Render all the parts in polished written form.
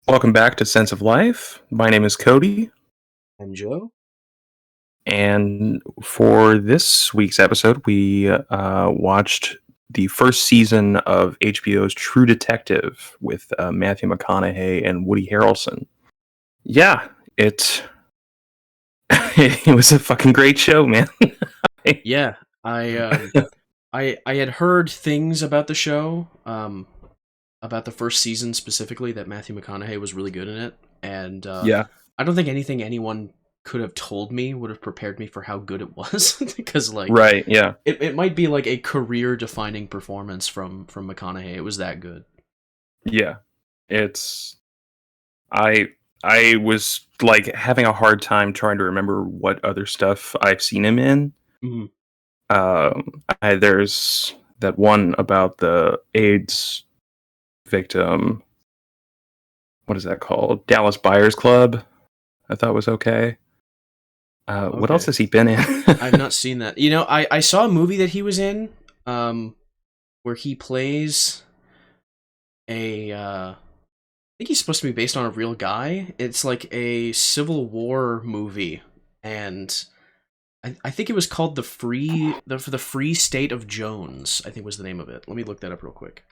Welcome back to Sense of Life. My name is Cody, I'm Joe. and for this week's episode, we watched the first season of HBO's True Detective with Matthew McConaughey and Woody Harrelson. Yeah, it it was a fucking great show, man. Yeah, I had heard things about the show, about the first season specifically, that Matthew McConaughey was really good in it, and Yeah, I don't think anyone could have told me would have prepared me for how good it was, because right. Yeah, it might be like a career defining performance from McConaughey. It was that good. yeah. It's I I was like having a hard time trying to remember what other stuff I've seen him in. Mhm. There's that one about the AIDS victim. What is that called? Dallas Buyers Club. I thought was okay. What else Okay, has he been in? I've not seen that. I saw a movie that he was in, where he plays a. I think he's supposed to be based on a real guy. It's like a Civil War movie, and I think it was called the Free State of Jones. I think was the name of it. Let me look that up real quick.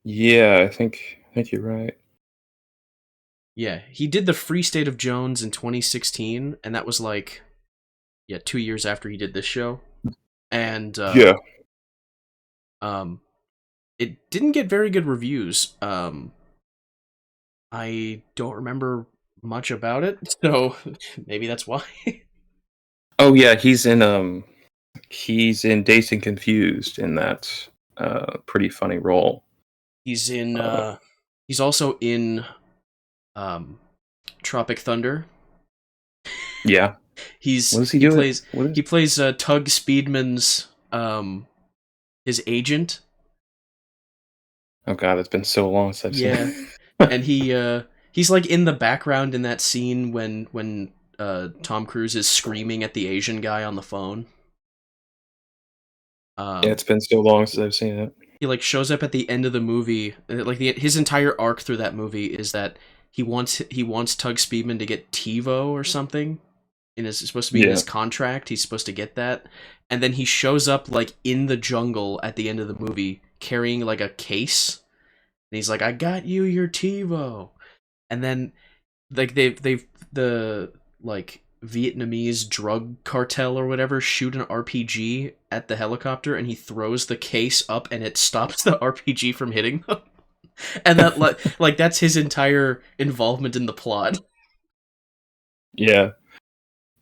Yeah, I think you're right. Yeah, he did the Free State of Jones in 2016, and that was like 2 years after he did this show, and Yeah, um, it didn't get very good reviews. I don't remember much about it, so maybe that's why. oh yeah, he's in Dazed and Confused in that pretty funny role. He's in. Uh, He's also in um, Tropic Thunder. yeah, what He's does he do? he plays Tug Speedman's his agent. Oh god, it's been so long since I've seen Yeah, it. and he's like in the background in that scene when Tom Cruise is screaming at the Asian guy on the phone. Yeah, Um, it's been so long since I've seen it. he like shows up at the end of the movie. Like his entire arc through that movie is that he wants Tug Speedman to get TiVo or something. It's supposed to be in Yeah, his contract. He's supposed to get that, and then he shows up like in the jungle at the end of the movie carrying like a case, and he's like, "I got you your TiVo," and then like they've the like Vietnamese drug cartel or whatever shoot an RPG at the helicopter, and he throws the case up, and it stops the RPG from hitting them. And that like that's his entire involvement in the plot. yeah.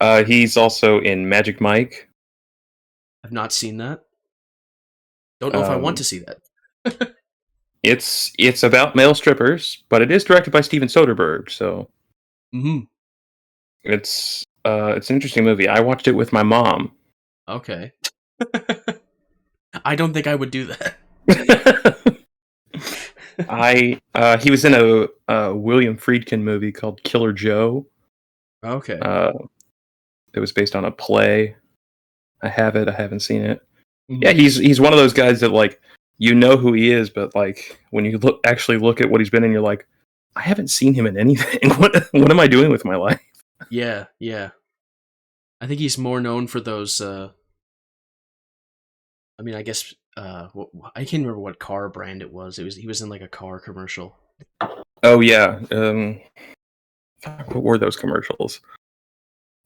He's also in Magic Mike. I've not seen that. Don't know if I want Um, to see that. it's about male strippers, but it is directed by Steven Soderbergh, so Hmm. it's an interesting movie. I watched it with my mom. Okay. I don't think I would do that. He was in a William Friedkin movie called Killer Joe. Okay. Uh, it was based on a play. I have it. I haven't seen it. Yeah, Mhm. he's one of those guys that like you know who he is, but like when you actually look at what he's been in, you're like, I haven't seen him in anything. What am I doing with my life? Yeah, yeah. I think he's more known for those. I mean, I guess. I can't remember what car brand it was. He was in like a car commercial. Oh yeah. What were those commercials?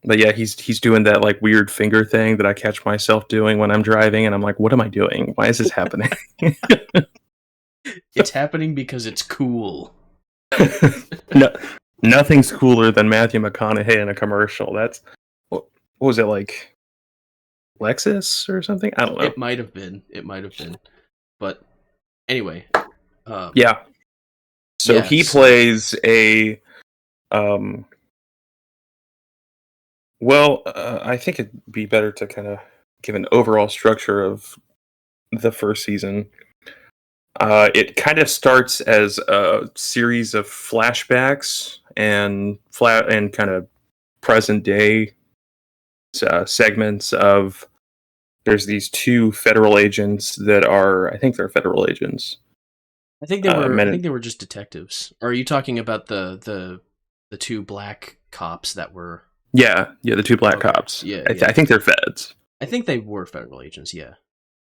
But yeah, he's doing that like weird finger thing that I catch myself doing when I'm driving, and I'm like, what am I doing? Why is this happening? It's happening because it's cool. No, nothing's cooler than Matthew McConaughey in a commercial. What was it like? Lexus or something? I don't know. It might have been. It might have been. But anyway. Um. Yeah. So Yeah. he So. plays a um. Well, I think it'd be better to kind of give an overall structure of the first season. It kind of starts as a series of flashbacks and kind of present day segments of there's these two federal agents that are I think they're federal agents I think they were. I men. think they were just detectives. Or are you talking about the two black cops that were? Yeah, the two black Okay. cops. Yeah, I yeah. think they're feds. I think they were federal agents. Yeah.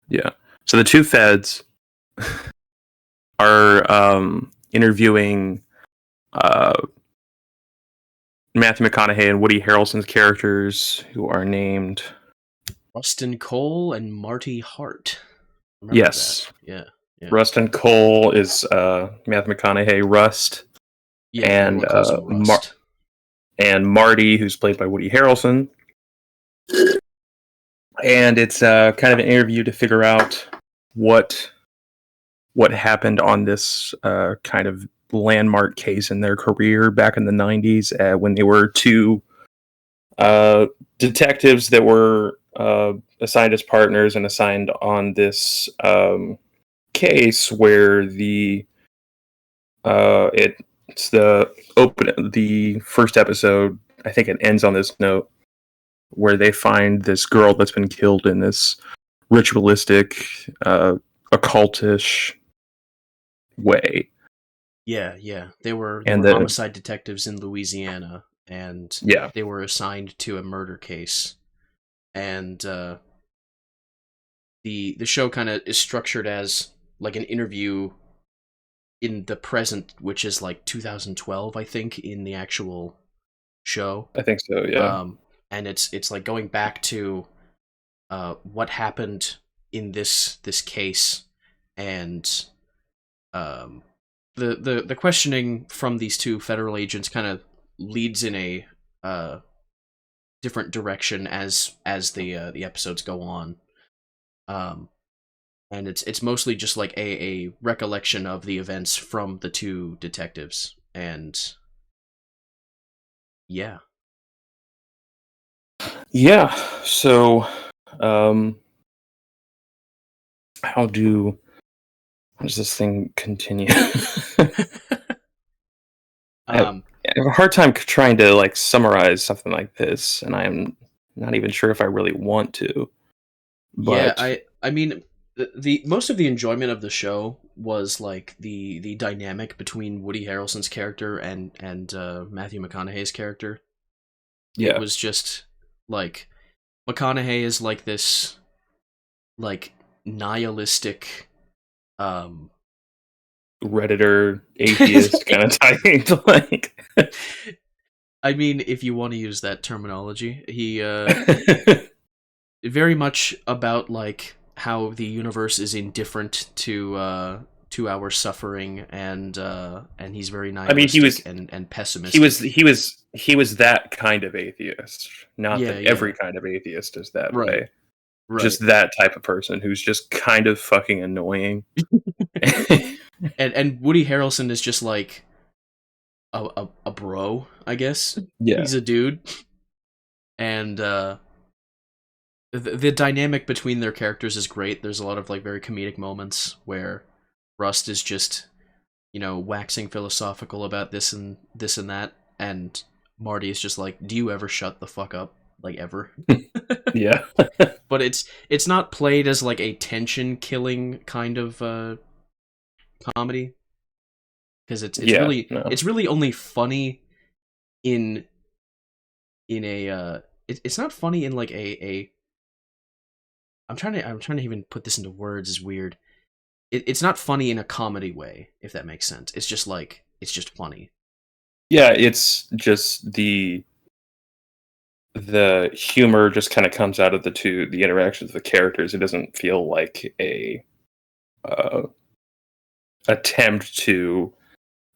Yeah. So the two feds are interviewing uh, Matthew McConaughey and Woody Harrelson's characters, who are named. Rustin Cole and Marty Hart. Remember that? Yes, Yeah. Yeah. Rustin Cole is Matthew McConaughey, Rust, Yeah. and Everyone calls him Rust. and Marty, who's played by Woody Harrelson. And it's kind of an interview to figure out what happened on this kind of landmark case in their career back in the 90s when they were two detectives that were assigned as partners and assigned on this case where it's the first episode. I think it ends on this note where they find this girl that's been killed in this ritualistic, occultish way. Yeah. Yeah. They were And homicide detectives in Louisiana, and yeah, they were assigned to a murder case. And the show kind of is structured as like an interview in the present, which is like 2012, I think, in the actual show. I think so. Yeah, And it's like going back to what happened in this case, and the questioning from these two federal agents kind of leads in a different direction as the episodes go on. Um, and it's mostly just like a recollection of the events from the two detectives, and yeah. yeah. So, um, how does this thing continue? I have um a hard time trying to like summarize something like this, and I'm not even sure if I really want to. yeah, But I mean, the most of the enjoyment of the show was like the dynamic between Woody Harrelson's character and Matthew McConaughey's character. It yeah, was just like McConaughey is like this like nihilistic um Redditor atheist kind of type. Like, I mean, if you want to use that terminology, he very much about like how the universe is indifferent to our suffering, and he's very I mean, nihilistic and pessimistic. he was that kind of atheist. Not Yeah, that yeah. every kind of atheist is that Right. way. Right. Just that type of person who's just kind of fucking annoying. And Woody Harrelson is just like a bro, I guess. Yeah. He's a dude. And the dynamic between their characters is great. There's a lot of like very comedic moments where Rust is just, waxing philosophical about this and that, and Marty is just like, "Do you ever shut the fuck up? Like ever?" Yeah. But it's not played as like a tension killing kind of comedy, because it's really only funny in a it's not funny in like a I'm trying to even put this into words is weird. It's not funny in a comedy way, if that makes sense. It's just like it's just funny. Yeah, it's just the humor just kind of comes out of the interactions of the characters. It doesn't feel like a attempt to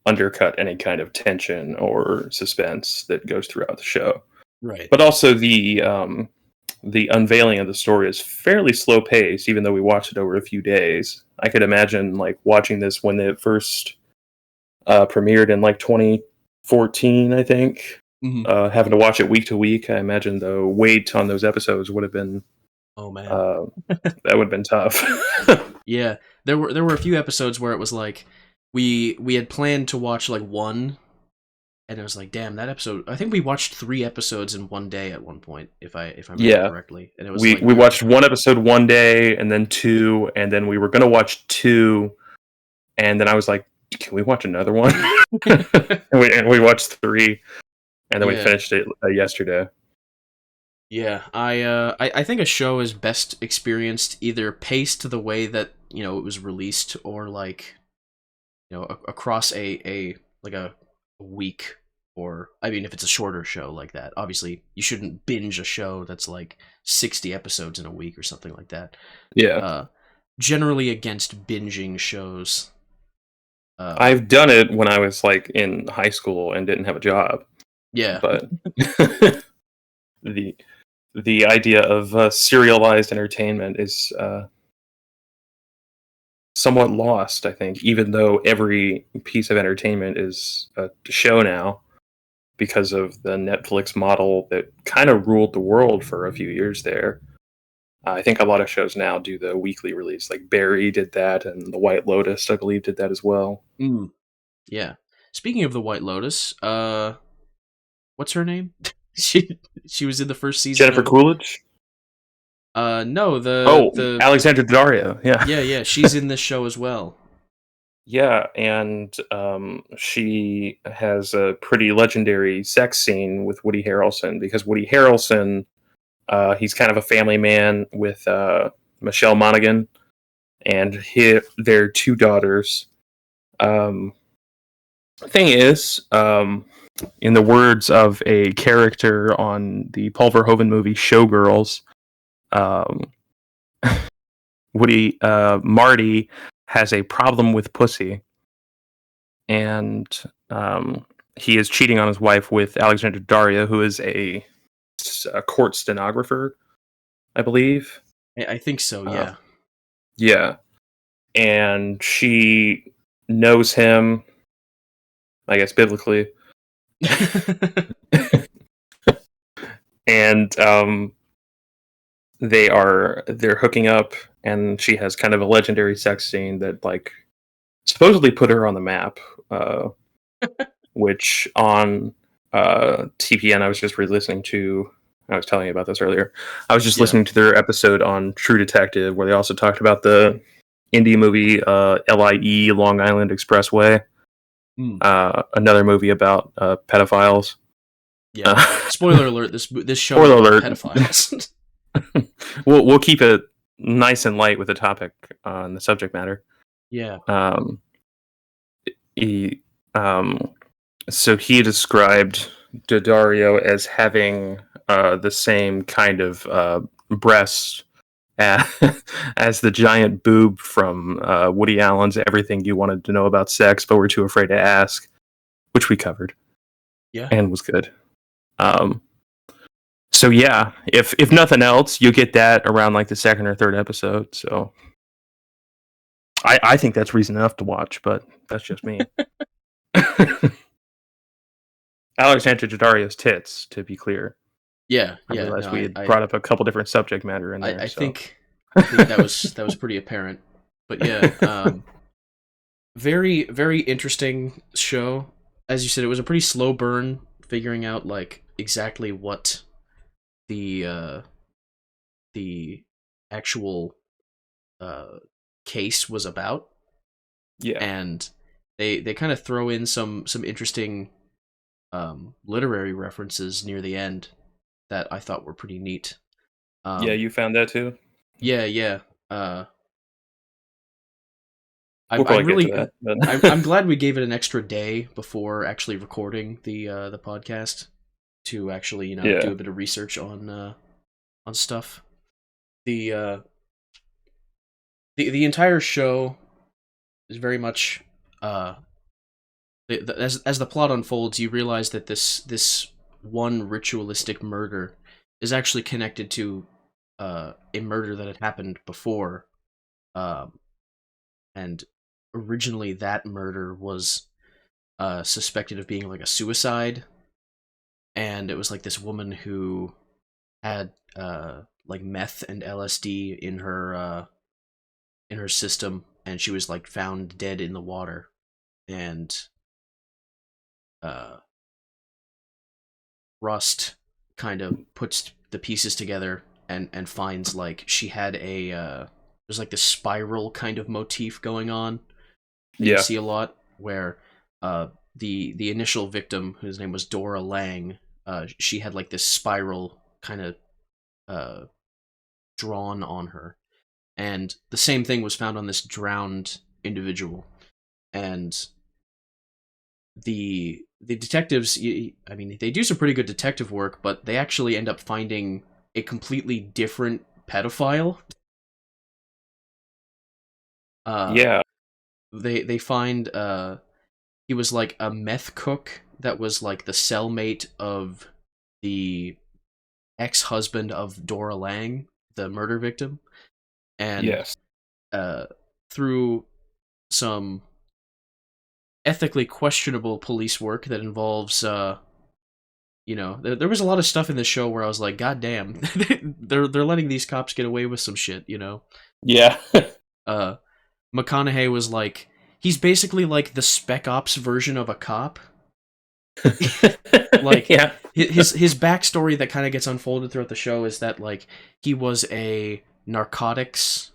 undercut any kind of tension or suspense that goes throughout the show. Right. But also the unveiling of the story is fairly slow paced, even though we watched it over a few days. I could imagine like watching this when it first premiered in like 2014, I think. Mm-hmm. Having to watch it week to week, I imagine the wait on those episodes would have been that would have been tough. Yeah, there were a few episodes where it was like we had planned to watch like one, and it was like, damn, that episode. I think we watched 3 episodes in one day at one point, if I remember correctly. And it was we watched one episode one day, and then 2, and then we were gonna watch 2, And then I was like, can we watch another one? and we watched 3, and then we Yeah. finished it yesterday. Yeah, I think a show is best experienced either paced the way that it was released, or like across a like a week, or I mean if it's a shorter show like that. Obviously, you shouldn't binge a show that's like 60 episodes in a week or something like that. Yeah. Uh, Generally against binging shows. I've done it when I was like in high school and didn't have a job, Yeah. but the the idea of serialized entertainment is somewhat lost, I think, even though every piece of entertainment is a show now because of the Netflix model that kind of ruled the world for a few years there. I think a lot of shows now do the weekly release, like Barry did that, and The White Lotus, I believe, did that as well. Mm, yeah. Speaking of the White Lotus, what's her name? She was in the first season Jennifer of Coolidge? no, Oh, the Alexandra Daddario, yeah. yeah, she's in this show as well. Yeah, and she has a pretty legendary sex scene with Woody Harrelson because Woody Harrelson, he's kind of a family man with Michelle Monaghan and their 2 daughters. Thing is, in the words of a character on the Paul Verhoeven movie Showgirls, um, Marty has a problem with pussy, and he is cheating on his wife with Alexandra Daria, who is a court stenographer, I believe. I think so. Yeah. Yeah, and she knows him, I guess biblically, and they're hooking up, and she has kind of a legendary sex scene that like supposedly put her on the map, which on TPN I was just re-listening to. I was telling you about this earlier. I was just listening to their episode on True Detective, where they also talked about the indie movie LIE, Long Island Expressway, another movie about pedophiles. Yeah. Spoiler alert: this show Spoiler is alert. about pedophiles. We'll keep it nice and light with the topic on the subject matter. Yeah. So he described Daddario as having the same kind of breasts as the giant boob from Woody Allen's Everything You Wanted to Know About Sex, but Were Too Afraid to Ask, which we covered. Yeah. And was good. So yeah, if nothing else, you get that around like the second or third episode. So I think that's reason enough to watch, but that's just me. Alexandra Daddario's tits, to be clear. Yeah. I realized No, we had brought up a couple different subject matter in there. I so. think that was pretty apparent. But yeah, very very interesting show. As you said, it was a pretty slow burn figuring out like exactly what the actual case was about. Yeah. And they kind of throw in some interesting literary references near the end that I thought were pretty neat. Yeah, you found that too? Yeah. We'll probably get to that. But... I'm glad we gave it an extra day before actually recording the podcast to actually do a bit of research on stuff. The entire show is very much as the plot unfolds, you realize that this one ritualistic murder is actually connected to a murder that had happened before, and originally that murder was suspected of being like a suicide, and it was like this woman who had like meth and LSD in her system, and she was like found dead in the water, and Rust kind of puts the pieces together and finds like she had a there's like this spiral kind of motif going on that you Yeah. see a lot, where the initial victim, whose name was Dora Lang, she had like this spiral kind of drawn on her, and the same thing was found on this drowned individual. And the detectives, I mean, they do some pretty good detective work, but they actually end up finding a completely different pedophile. Yeah. They find he was like a meth cook that was like the cellmate of the ex-husband of Dora Lang, the murder victim, and Yes. through some ethically questionable police work that involves there was a lot of stuff in this show where I was like, God damn, they're letting these cops get away with some shit, you know. Yeah. Uh, McConaughey was like, he's basically like the Spec Ops version of a cop. Like Yeah. his backstory that kind of gets unfolded throughout the show is that like he was a narcotics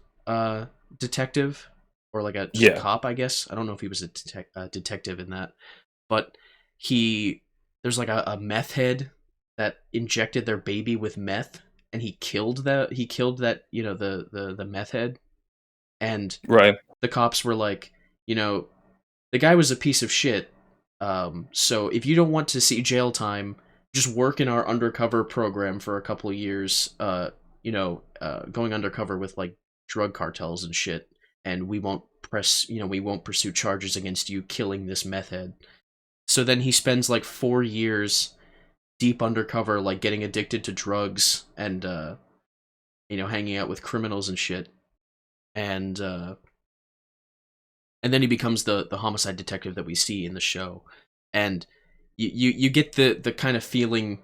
detective, or like a just a Yeah. cop, I guess. I don't know if he was a detective in that, but he there's like a meth head that injected their baby with meth, and he killed that the meth head. And Right. the cops were like, the guy was a piece of shit. So if you don't want to see jail time, just work in our undercover program for a couple of years. Going undercover with like drug cartels and shit, and we won't pursue charges against you killing this meth head. So then he spends like 4 years deep undercover, like getting addicted to drugs and hanging out with criminals and shit. And then he becomes the homicide detective that we see in the show. And you get the kind of feeling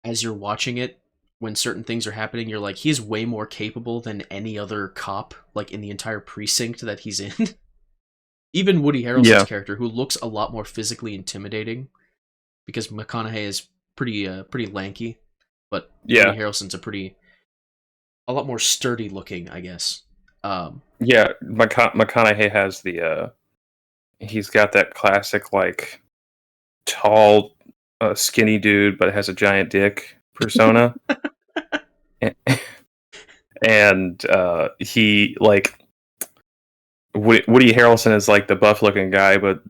as you're watching it, when certain things are happening, you're like, he is way more capable than any other cop like in the entire precinct that he's in. Even Woody Harrelson's Yeah. character, who looks a lot more physically intimidating, because McConaughey is pretty lanky, but Woody Yeah. Harrelson's a lot more sturdy looking, I guess. Yeah. McConaughey has he's got that classic like tall, skinny dude, but has a giant dick persona. And he like Woody Harrelson is like the buff looking guy, but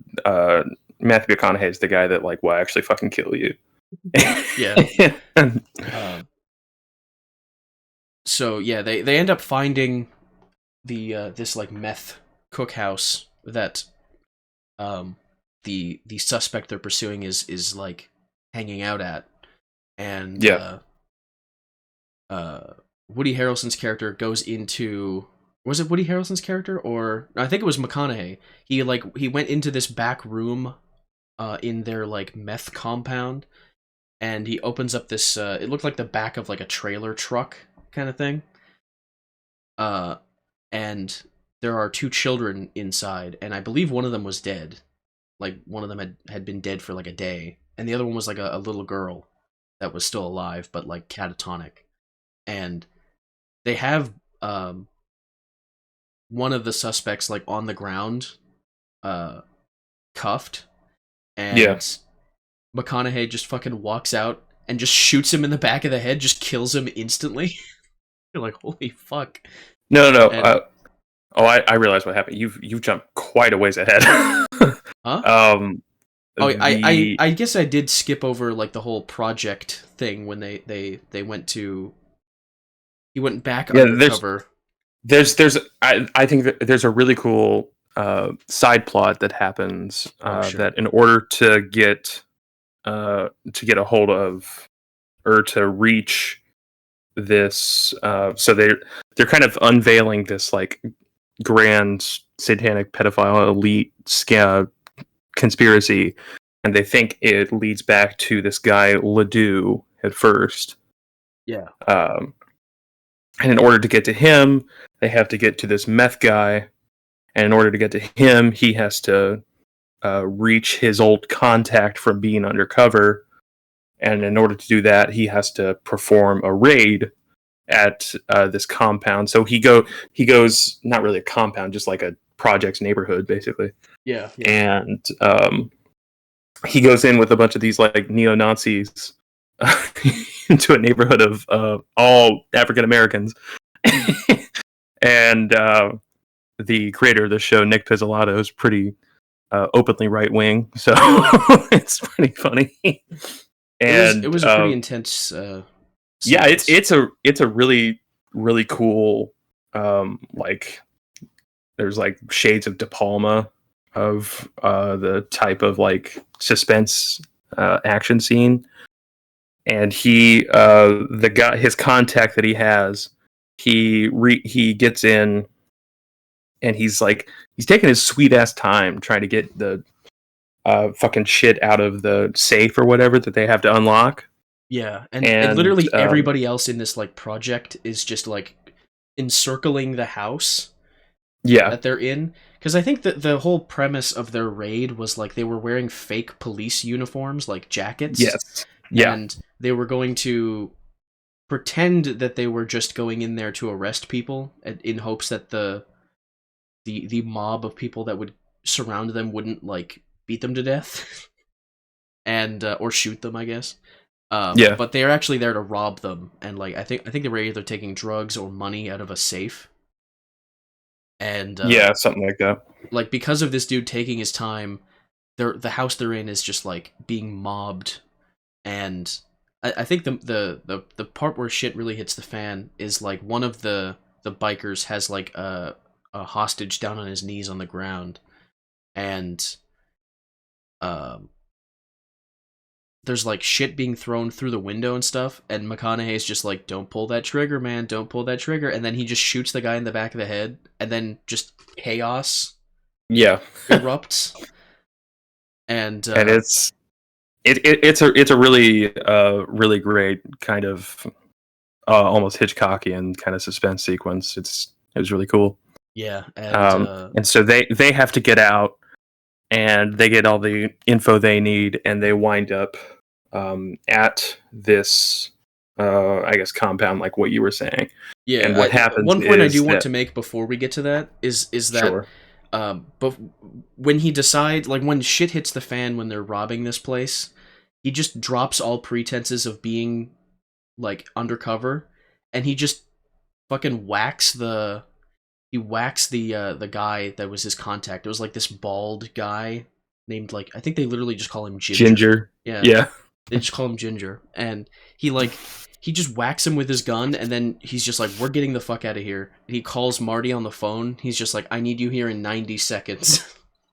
Matthew McConaughey is the guy that like will actually fucking kill you. Yeah. So yeah, they end up finding this like meth cookhouse that the suspect they're pursuing is like hanging out at. And Yeah. Woody Harrelson's character goes into, was it Woody Harrelson's character, or I think it was McConaughey. He went into this back room in their like meth compound, and he opens up this it looked like the back of like a trailer truck kind of thing. And there are two children inside, and I believe one of them was dead. Like one of them had been dead for like a day, and the other one was like a little girl that was still alive, but like catatonic. And they have one of the suspects like on the ground, cuffed, Yeah. and McConaughey just fucking walks out and just shoots him in the back of the head, just kills him instantly. You're like, holy fuck. No. And I realize what happened. You've jumped quite a ways ahead. huh? Um, Oh, the I guess I did skip over like the whole project thing when they went to, he went back yeah, undercover. I think that there's a really cool side plot that happens Oh sure. that in order to get a hold of or to reach this, so they're kind of unveiling this like grand satanic pedophile elite conspiracy, and they think it leads back to this guy Ledoux at first. Yeah. And in order to get to him, they have to get to this meth guy, and in order to get to him, he has to reach his old contact from being undercover, and in order to do that, he has to perform a raid at this compound. So he goes, not really a compound, just like a project's neighborhood, basically. Yeah. And he goes in with a bunch of these like neo-Nazis into a neighborhood of all African Americans. And the creator of the show, Nick Pizzolatto, is pretty openly right wing, so it's pretty funny. And It was a pretty intense. Yeah, sequence. it's a really really cool like there's like shades of De Palma of the type of like suspense action scene. And the guy, his contact that he has, he gets in, and he's taking his sweet ass time trying to get the fucking shit out of the safe or whatever that they have to unlock. Yeah, and And literally everybody else in this like project is just like encircling the house yeah, that they're in, because I think that the whole premise of their raid was like they were wearing fake police uniforms, like jackets, yes, yeah, and they were going to pretend that they were just going in there to arrest people in hopes that the mob of people that would surround them wouldn't like beat them to death and or shoot them, I guess. yeah, But they are actually there to rob them, and like I think they were either taking drugs or money out of a safe. And yeah, something like that. like because of this dude taking his time, the house they're in is just like being mobbed. And I think the part where shit really hits the fan is like one of the bikers has like a hostage down on his knees on the ground, and um there's like shit being thrown through the window and stuff, and McConaughey's just like, "Don't pull that trigger, man! Don't pull that trigger!" And then he just shoots the guy in the back of the head, and then just chaos Yeah, erupts. And and it's a really really great kind of almost Hitchcockian kind of suspense sequence. It was really cool. yeah, And so they have to get out, and they get all the info they need, and they wind up at this I guess compound, like what you were saying. yeah. And what happens One point I is do want that to make before we get to that is that sure, but when he decides, like when shit hits the fan when they're robbing this place, he just drops all pretenses of being like undercover, and he just fucking whacks the guy that was his contact. It was like this bald guy named, like, I think they literally just call him Ginger. Yeah, Yeah, they just call him Ginger, and he just whacks him with his gun, and then he's just like, "We're getting the fuck out of here." And he calls Marty on the phone. He's just like, "I need you here in 90 seconds.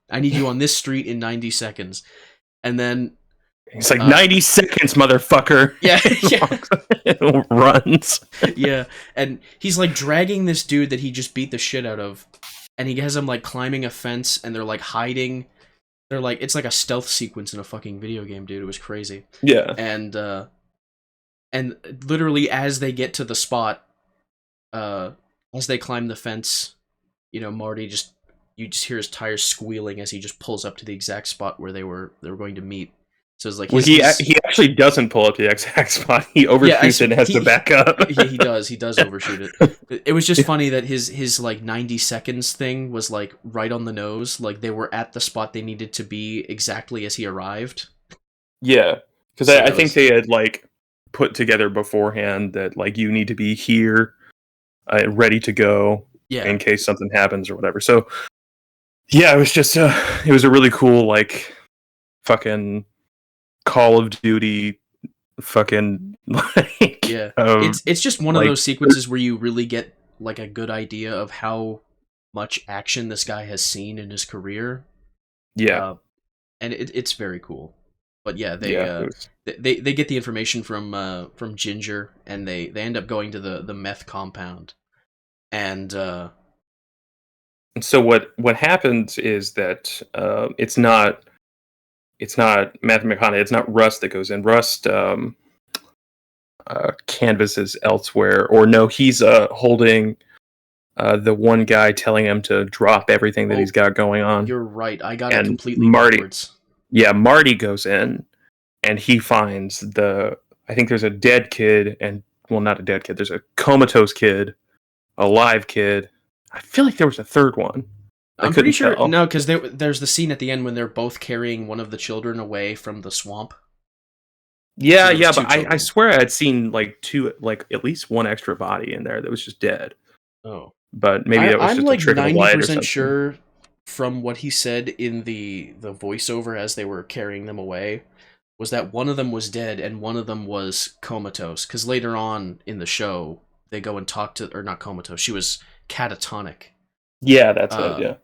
I need you on this street in 90 seconds." And then he's like 90 seconds, motherfucker. yeah, yeah, Runs. yeah, and he's like dragging this dude that he just beat the shit out of, and he has him like climbing a fence, and they're like hiding. They're like, it's like a stealth sequence in a fucking video game, dude. It was crazy. Yeah, And literally as they get to the spot, as they climb the fence, Marty you just hear his tires squealing as he just pulls up to the exact spot where they were going to meet. So it's like he actually doesn't pull up to the exact spot. He overshoots it and has to back up. Yeah, he does overshoot it. It was just funny that his like 90 seconds thing was like right on the nose. Like they were at the spot they needed to be exactly as he arrived. Yeah, because So I think they had like put together beforehand that like you need to be here, ready to go yeah, in case something happens or whatever. So yeah, it was just it was a really cool like fucking Call of Duty fucking like yeah. It's just one of those sequences where you really get like a good idea of how much action this guy has seen in his career. Yeah, and it's very cool. But yeah, they get the information from Ginger, and they end up going to the meth compound. And so what happens is that it's not Matthew McConaughey, it's not Rust that goes in. Rust canvases elsewhere, or no, he's holding the one guy, telling him to drop everything that he's got going on. You're right. I got it And completely Marty, backwards. Yeah, Marty goes in, and he finds I think there's a dead kid, and well, not a dead kid. There's a comatose kid, a live kid. I feel like there was a third one. I I'm pretty couldn't sure tell. no, because there's the scene at the end when they're both carrying one of the children away from the swamp. So Yeah, there was yeah, two but I children. swear I had seen like two, like at least one extra body in there that was just dead. Oh, But maybe that was I'm just a like trick of the light or 90% something. sure from what he said in the voiceover as they were carrying them away was that one of them was dead and one of them was comatose. Because later on in the show, they go and talk to, or not comatose, she was catatonic. Yeah, that's it. Um, Yeah,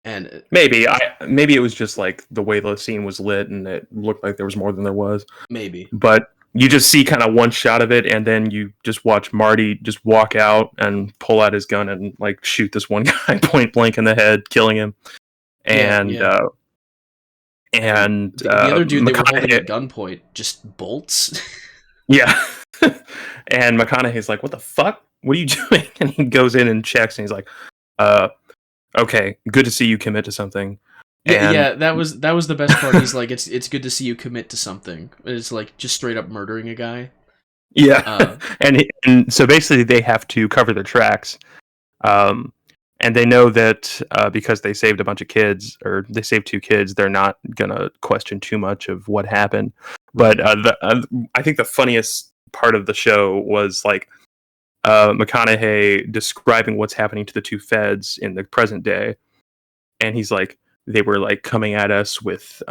and maybe it was just like the way the scene was lit, and it looked like there was more than there was. maybe. But you just see kind of one shot of it, and then you just watch Marty just walk out and pull out his gun and like shoot this one guy point blank in the head, killing him. Yeah, And yeah. And the other dude they were holding McConaughey, at gunpoint just bolts. yeah, and McConaughey's like, "What the fuck? What are you doing?" And he goes in and checks, and he's like, "Uh, okay, good to see you commit to something." Yeah, And yeah, that was the best part. He's like, it's good to see you commit to something. It's like just straight up murdering a guy. yeah, Uh, and so basically they have to cover their tracks. Um, and they know that because they saved a bunch of kids, or they saved two kids, they're not gonna question too much of what happened. But right. I think the funniest part of the show was like McConaughey describing what's happening to the two feds in the present day, and he's like, they were like coming at us with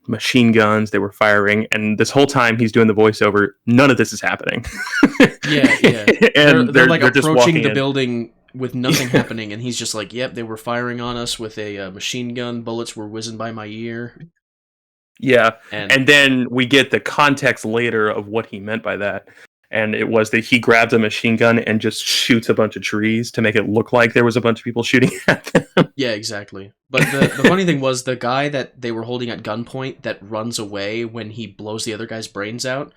machine guns, they were firing, and this whole time he's doing the voiceover, none of this is happening. Yeah, yeah. They're And they're like they're just approaching walking the in. building with nothing happening, and he's just like, "Yep, they were firing on us with a machine gun. Bullets were whizzing by my ear." Yeah, And and then we get the context later of what he meant by that. And it was that he grabbed a machine gun and just shoots a bunch of trees to make it look like there was a bunch of people shooting at them. yeah, exactly. But the funny thing was the guy that they were holding at gunpoint that runs away when he blows the other guy's brains out.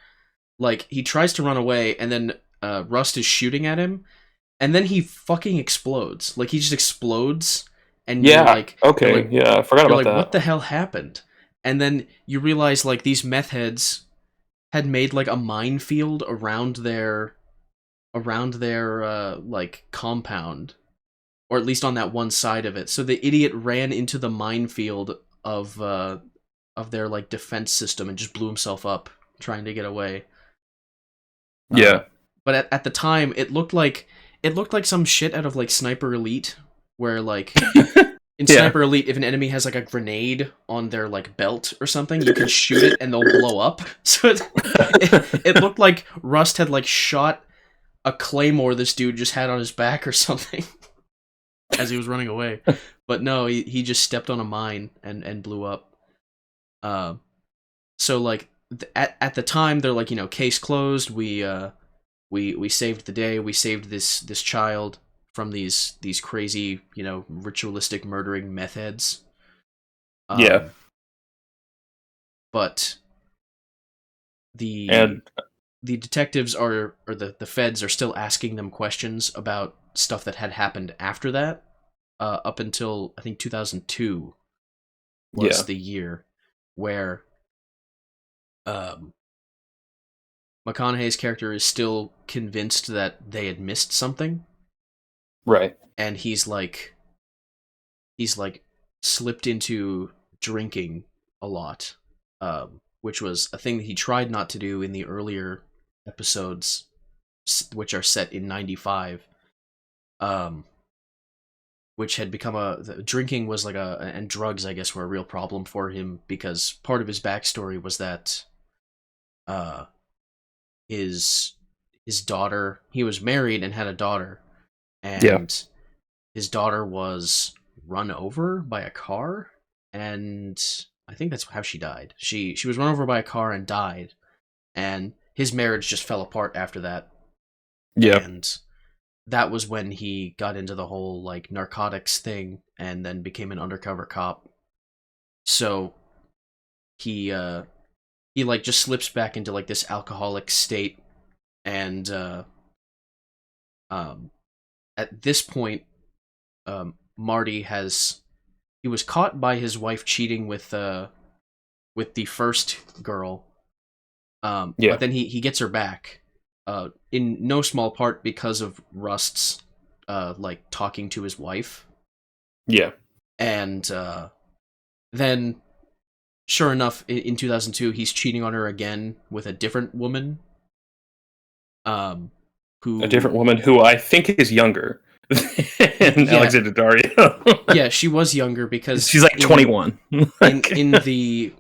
Like he tries to run away, and then Rust is shooting at him, and then he fucking explodes. Like he just explodes, and you're Yeah, like, you're okay, like, yeah, I forgot you're about like, that. what the hell happened? And then you realize like these meth heads had made like a minefield around their like compound, or at least on that one side of it. So the idiot ran into the minefield of their like defense system and just blew himself up trying to get away. Uh, Yeah. but at the time, it looked like some shit out of like Sniper Elite, where like in Yeah. Sniper Elite, if an enemy has like a grenade on their like belt or something, you can shoot it and they'll blow up. So it looked like Rust had like shot a claymore this dude just had on his back or something as he was running away. But no, he just stepped on a mine and blew up. Uh, so like at the time they're like, case closed. We saved the day. We saved this child from these crazy, ritualistic murdering meth heads. Yeah. Um, but the And the detectives or the feds are still asking them questions about stuff that had happened after that, up until I think 2002 was yeah. the year where um, McConaughey's character is still convinced that they had missed something, Right. and he's like slipped into drinking a lot, which was a thing that he tried not to do in the earlier episodes, which are set in '95. Um, which had become drinking was like and drugs, I guess, were a real problem for him because part of his backstory was that uh his his daughter, he was married and had a daughter, Yeah. and his daughter was run over by a car, and I think that's how she died. She was run over by a car and died, and his marriage just fell apart after that. Yeah. And that was when he got into the whole like narcotics thing and then became an undercover cop. So he like just slips back into like this alcoholic state, and um at this point, Marty he was caught by his wife cheating with the first girl, but Yeah. then he gets her back, in no small part because of Rust's like talking to his wife. Yeah. And then, sure enough, in 2002, he's cheating on her again with a different woman. Um, A who, different woman who I think is younger than yeah, Alexander Dario. yeah, she was younger because She's like in 21. in in the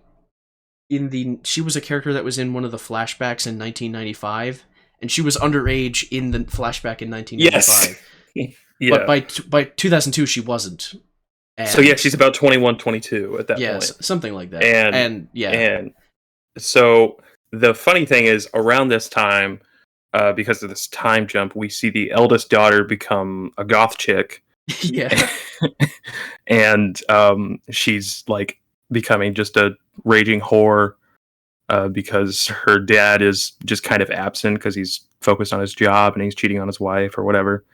in the she was a character that was in one of the flashbacks in 1995, and she was underage in the flashback in Yes. 1995. But Yeah. by 2002, she wasn't, So yeah, and she's about 21, 22 at that yeah, point. something like that. And And yeah, and so the funny thing is around this time, because of this time jump, we see the eldest daughter become a goth chick. yeah, And she's like becoming just a raging whore because her dad is just kind of absent because he's focused on his job and he's cheating on his wife or whatever.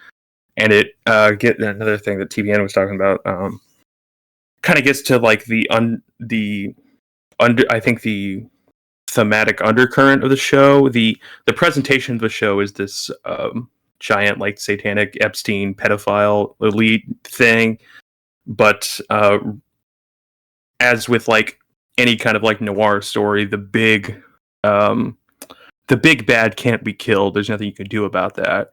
And it get another thing that TBN was talking about, kind of gets to like I think the thematic undercurrent of the show. The presentation of the show is this giant like satanic Epstein pedophile elite thing, but as with like any kind of like noir story, um, the big bad can't be killed. There's nothing you can do about that.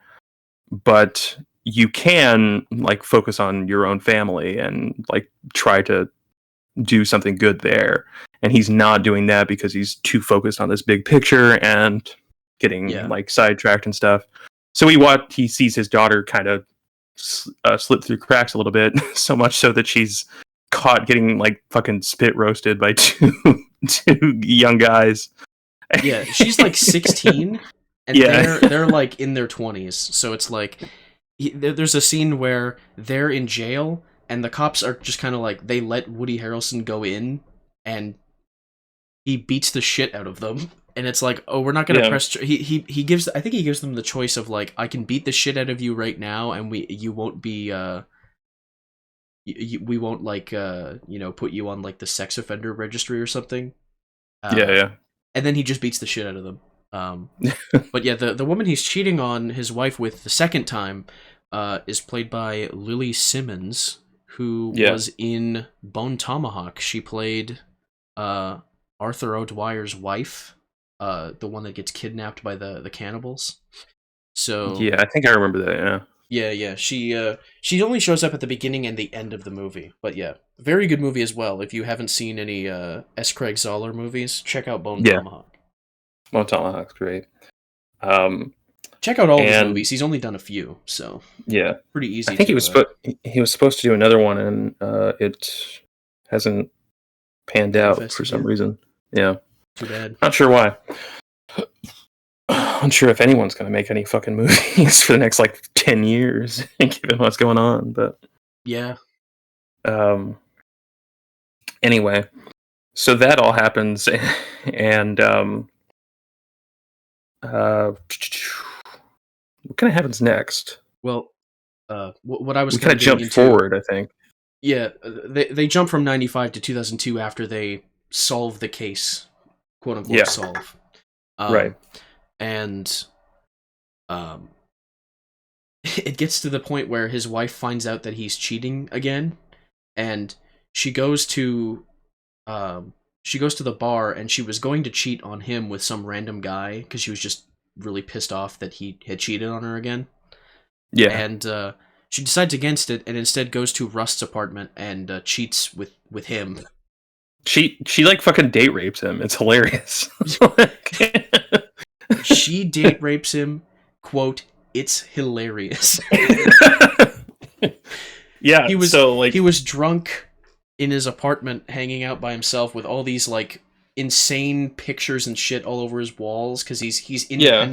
But you can like focus on your own family and like try to do something good there. And he's not doing that because he's too focused on this big picture and getting yeah, like sidetracked and stuff. So he sees his daughter kind of slip through cracks a little bit, so much so that she's caught getting like fucking spit roasted by two young guys. yeah. She's like 16, and Yeah, they're like in their 20s. So it's like there's a scene where they're in jail, and the cops are just kind of like they let Woody Harrelson go in, and he beats the shit out of them. And it's like, oh, we're not gonna yeah, press. He gives. I think he gives them the choice of like, I can beat the shit out of you right now, and you won't be we won't like put you on like the sex offender registry or something. Uh, yeah, and then he just beats the shit out of them. Um, yeah, but yeah, the woman he's cheating on his wife with the second time is played by Lily Simmons, who yeah, was in Bone Tomahawk. She played uh, Arthur O'Dwyer's wife, the one that gets kidnapped by the cannibals. So yeah. I think I remember that. Yeah, yeah. She only shows up at the beginning and the end of the movie, but yeah, very good movie as well. If you haven't seen any S. Craig Zoller movies, check out Bone yeah. Tomahawk. Tomahawk's great. Um, Check out all of his and movies. He's only done a few, so yeah, pretty I easy think to he was supposed to do another one, and it hasn't panned out for manifested some yet. reason. Yeah, Too bad. not sure why. Unsure if anyone's going to make any fucking movies for the next like 10 years, given what's going on. But Yeah. um, anyway, so that all happens, and what kind of happens next? Well, what I was We kind kind of of getting jump into, forward, I think. yeah, they jump from 95 to 2002 after they solve the case, quote unquote Yeah, solve. right. Um, and um, it gets to the point where his wife finds out that he's cheating again, and she goes to she goes to the bar, and she was going to cheat on him with some random guy because she was just really pissed off that he had cheated on her again. Yeah, And she decides against it and instead goes to Rust's apartment and cheats with him. she like fucking date rapes him. It's hilarious. She date rapes him. Quote, it's hilarious. Yeah, he was so he like, was drunk in his apartment hanging out by himself with all these like insane pictures and shit all over his walls because yeah,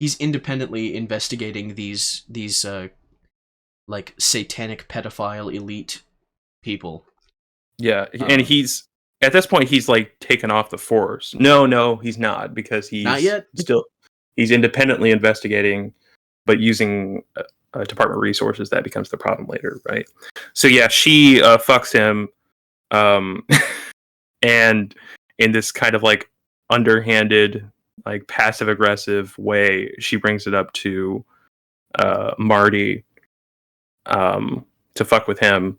he's independently investigating these like satanic pedophile elite people. yeah, and Um, he's at this point he's like taken off the force. No, he's not because Not yet. he's independently investigating, but using department resources. That becomes the problem later, right? So yeah, she fucks him, um, and in this kind of like underhanded, like passive aggressive way, she brings it up to Marty, to fuck with him,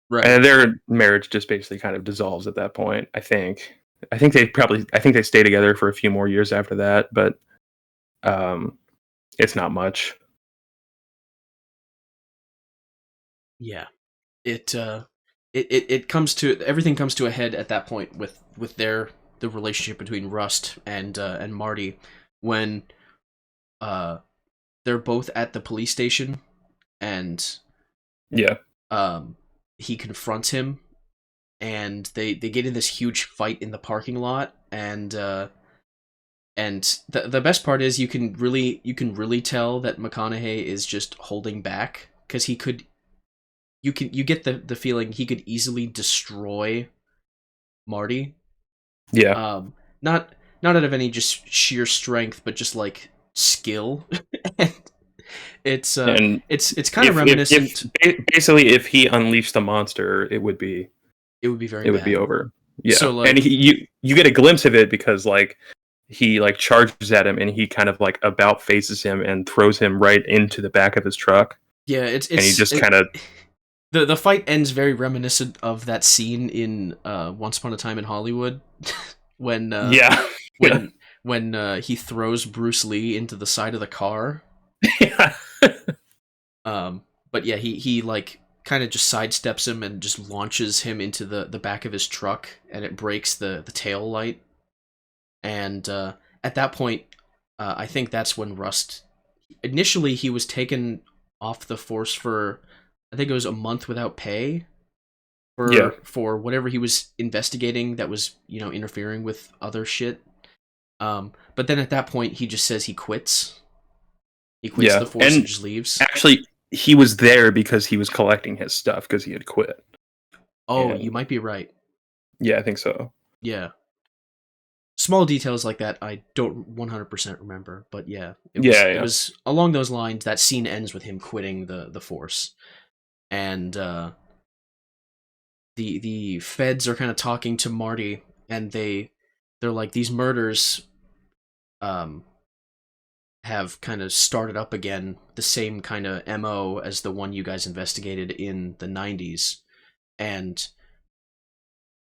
Right. And their marriage just basically kind of dissolves at that point. I think they stay together for a few more years after that, but um, it's not much. Yeah. It it comes to everything comes to a head at that point with the relationship between Rust and Marty when uh they're both at the police station and Yeah, um he confronts him and they get in this huge fight in the parking lot and the best part is you can really tell that McConaughey is just holding back because you get the feeling he could easily destroy Marty. yeah, Um, not not out of any just sheer strength, but just like skill. And it's and it's kind of if reminiscent. basically if he unleashed the monster, It would be very it would be bad. over. Yeah, So and like you get a glimpse of it because like he like charges at him and he kind of like about faces him and throws him right into the back of his truck, yeah, and he just kind of the fight ends very reminiscent of that scene in Once Upon a Time in Hollywood when yeah yeah when he throws Bruce Lee into the side of the car. yeah But yeah, he like kind of just sidesteps him and just launches him into the back of his truck, and it breaks the tail light. And at that point, I think that's when Rust. Initially, he was taken off the force for, I think it was a month without pay yeah for whatever he was investigating that was interfering with other shit. But then at that point, he just says he quits. He quits yeah. the force and And just leaves. actually, he was there because he was collecting his stuff because he had quit. Oh, you And might be right. yeah, I think so. Yeah. Small details like that I don't 100% remember, but yeah, it was Yeah, it yeah, was along those lines. That scene ends with him quitting the force, and the feds are kind of talking to Marty, and they're like these murders um have kind of started up again, the same kind of MO as the one you guys investigated in the 90s, and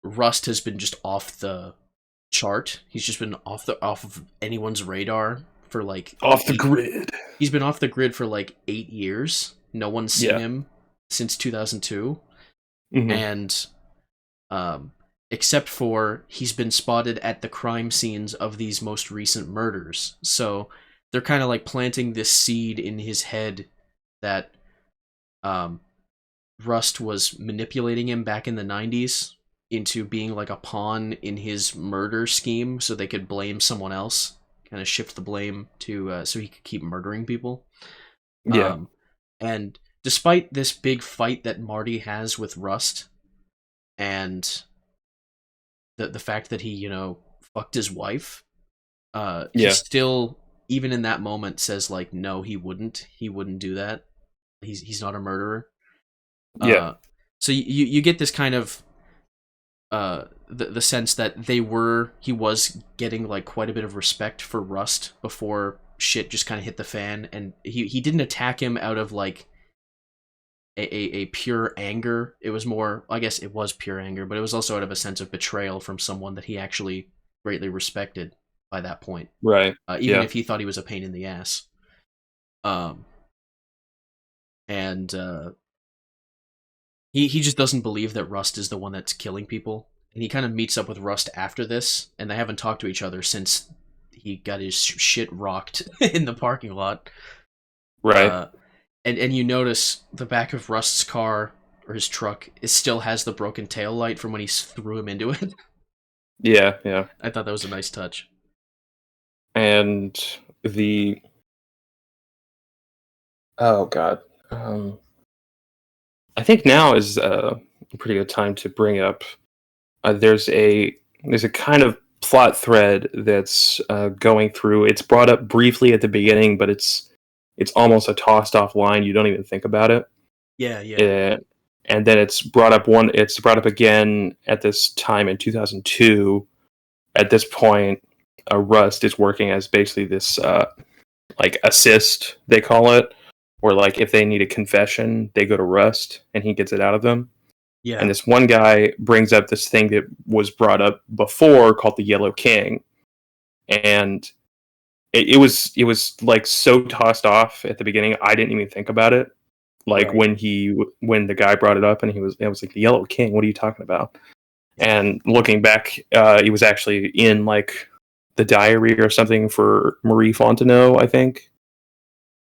Rust has been just off the chart. He's just been off of anyone's radar for like off the 8 grid. He's been off the grid for like 8 years. No one's seen Yeah. him since 2002, Hmm. and um, except for he's been spotted at the crime scenes of these most recent murders. So they're kind of like planting this seed in his head that um, Rust was manipulating him back in the 90s into being like a pawn in his murder scheme, so they could blame someone else, kind of shift the blame to so he could keep murdering people. Yeah, Um, and despite this big fight that Marty has with Rust, and the fact that he fucked his wife, he yeah, still, even in that moment, says like no, he wouldn't do that. He's not a murderer. yeah, So you get this kind of the sense that he was getting like quite a bit of respect for Rust before shit just kind of hit the fan, and he didn't attack him out of like a pure anger. It was more, I guess it was pure anger, but it was also out of a sense of betrayal from someone that he actually greatly respected by that point, right. even Yeah, if he thought he was a pain in the ass. Um, and he just doesn't believe that Rust is the one that's killing people. And he kind of meets up with Rust after this, and they haven't talked to each other since he got his shit rocked in the parking lot. right. Uh, and you notice the back of Rust's car or his truck, it still has the broken tail light from when he threw him into it. Yeah, yeah. I thought that was a nice touch. And the oh god, um, I think now is a pretty good time to bring up. There's a kind of plot thread that's going through. It's brought up briefly at the beginning, but it's almost a tossed off line. You don't even think about it. Yeah, yeah, Uh, and then it's brought up again at this time in 2002. At this point, Rust is working as basically this like assist, they call it, or like if they need a confession, they go to Rust and he gets it out of them. Yeah. And this one guy brings up this thing that was brought up before called the Yellow King, and it was like so tossed off at the beginning. I didn't even think about it. Like Right. when the guy brought it up, and I was like, the Yellow King. What are you talking about? And looking back, he was actually in like the diary or something for Marie Fontenot, I think.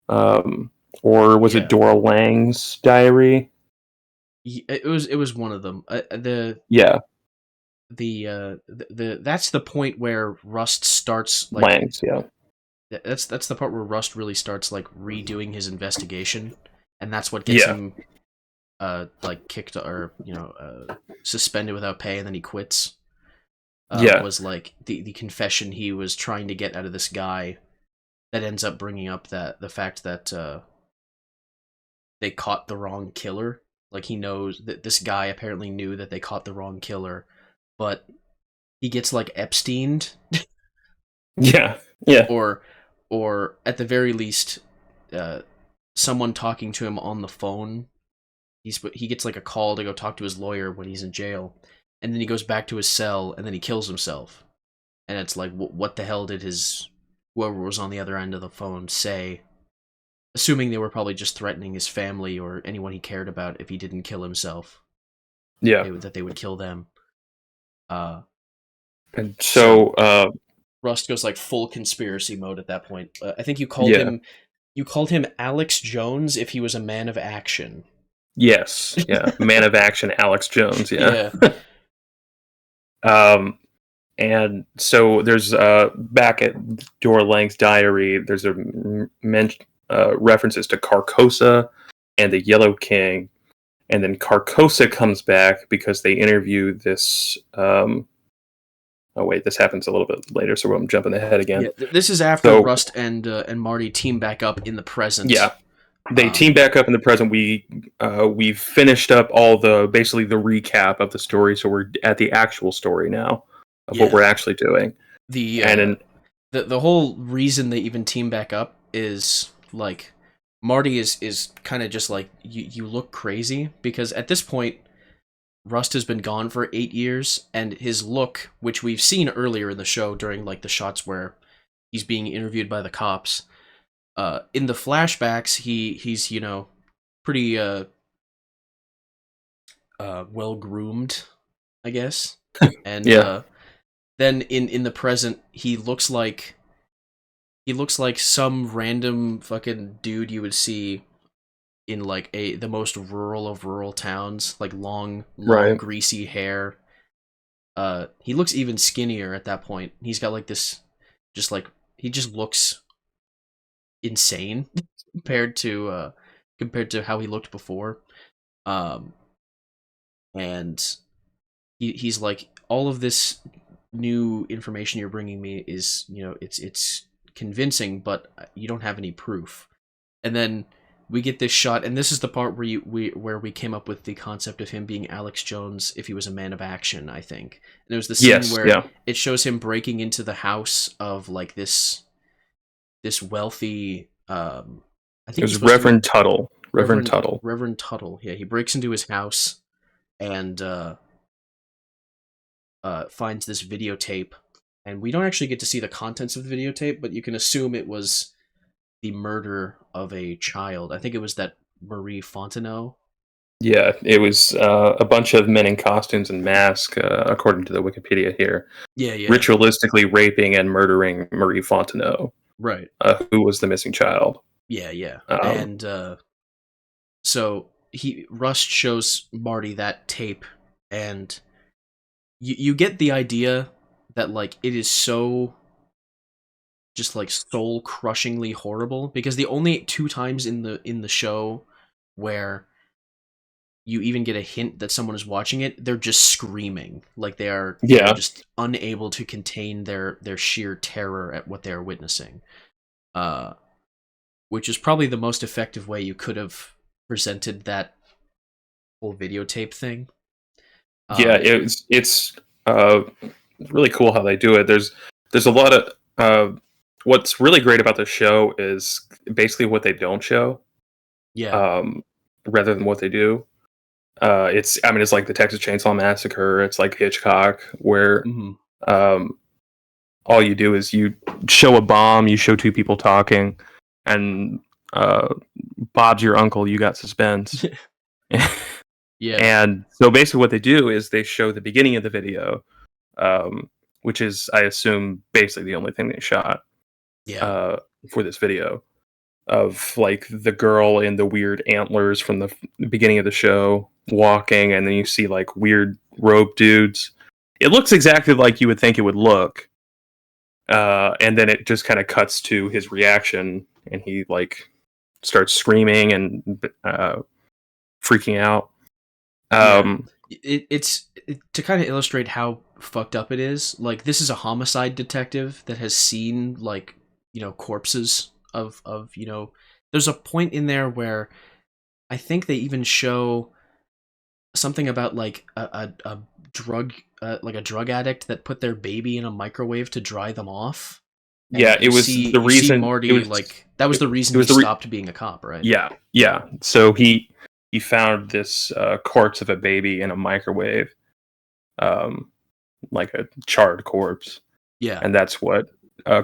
Or was it Yeah. Dora Lang's diary? It was one of them. Yeah, That's the point where Rust starts like Lang's. Yeah, that's the part where Rust really starts like redoing his investigation, and that's what gets yeah, him like kicked or suspended without pay, and then he quits. yeah, Was like the confession he was trying to get out of this guy that ends up bringing up that the fact that they caught the wrong killer. Like he knows that this guy apparently knew that they caught the wrong killer, but he gets like Epsteined, yeah, yeah, or at the very least, uh, someone talking to him on the phone. He gets like a call to go talk to his lawyer when he's in jail, and then he goes back to his cell and then he kills himself. And it's like, what the hell did his whoever was on the other end of the phone say? Assuming they were probably just threatening his family or anyone he cared about if he didn't kill himself, yeah. that they would kill them. And So so, Rust goes like full conspiracy mode at that point. I think yeah, you called him Alex Jones if he was a man of action. yes, yeah, man of action, Alex Jones. Yeah. Yeah, um, and so there's back at Dora Lang's diary. There's a references to Carcosa and the Yellow King, and then Carcosa comes back because they interview this. Oh wait, this happens a little bit later, so I'm jumping ahead again. yeah. This is after So Rust and Marty team back up in the present. yeah, they team back up in the present. We've finished up all the basically the recap of the story, so we're at the actual story now of what Yeah. we're actually doing. The And in, the whole reason they even team back up is like Marty is kind of just like you look crazy because at this point Rust has been gone for 8 years, and his look, which we've seen earlier in the show during like the shots where he's being interviewed by the cops, in the flashbacks he's pretty well groomed, I guess, and yeah, then in the present he looks like some random fucking dude you would see in like the most rural of rural towns, like long right, greasy hair. He looks even skinnier at that point. He's got like this, just like he just looks insane compared to how he looked before. Um, and he's like, all of this new information you're bringing me is, it's convincing, but you don't have any proof. And then we get this shot, and this is the part where we came up with the concept of him being Alex Jones if he was a man of action, I think. And there was the scene yes, where yeah. it shows him breaking into the house of like this wealthy I It think he's was supposed to be Reverend Tuttle. Reverend Tuttle. Reverend Tuttle. Yeah, he breaks into his house and finds this videotape, and we don't actually get to see the contents of the videotape, but you can assume it was the murder of a child. I think it was that Marie Fontenot. Yeah, it was a bunch of men in costumes and masks, according to the Wikipedia here, Yeah, yeah, ritualistically raping and murdering Marie Fontenot, right. who was the missing child. Yeah, yeah, Um, and so Rust shows Marty that tape, and you get the idea that like it is so just like soul crushingly horrible because the only two times in the show where you even get a hint that someone is watching it, they're just screaming like they're yeah, just unable to contain their sheer terror at what they're witnessing, uh which is probably the most effective way you could have presented that whole videotape thing. yeah, It, it's uh, really cool how they do it. There's a lot of what's really great about the show is basically what they don't show, yeah, um, rather than what they do. it's like the Texas Chainsaw Massacre. It's like Hitchcock, where Mm-hmm. um, all you do is you show a bomb, you show two people talking, and Bob's your uncle. You got suspense. Yeah. And so basically, what they do is they show the beginning of the video, which is, I assume, basically the only thing they shot Yeah. uh, for this video, of like the girl in the weird antlers from the beginning of the show walking, and then you see like weird rope dudes. It looks exactly like you would think it would look, and then it just kind of cuts to his reaction, and he like starts screaming and freaking out. Yeah. It's to kind of illustrate how fucked up it is. Like, this is a homicide detective that has seen, like, corpses of there's a point in there where I think they even show something about like a drug like a drug addict that put their baby in a microwave to dry them off. And Yeah, it was the you see reason. Marty, like, that was the reason it was he the stopped being a cop, right? yeah. So he found this corpse of a baby in a microwave, um, like a charred corpse, Yeah. and that's what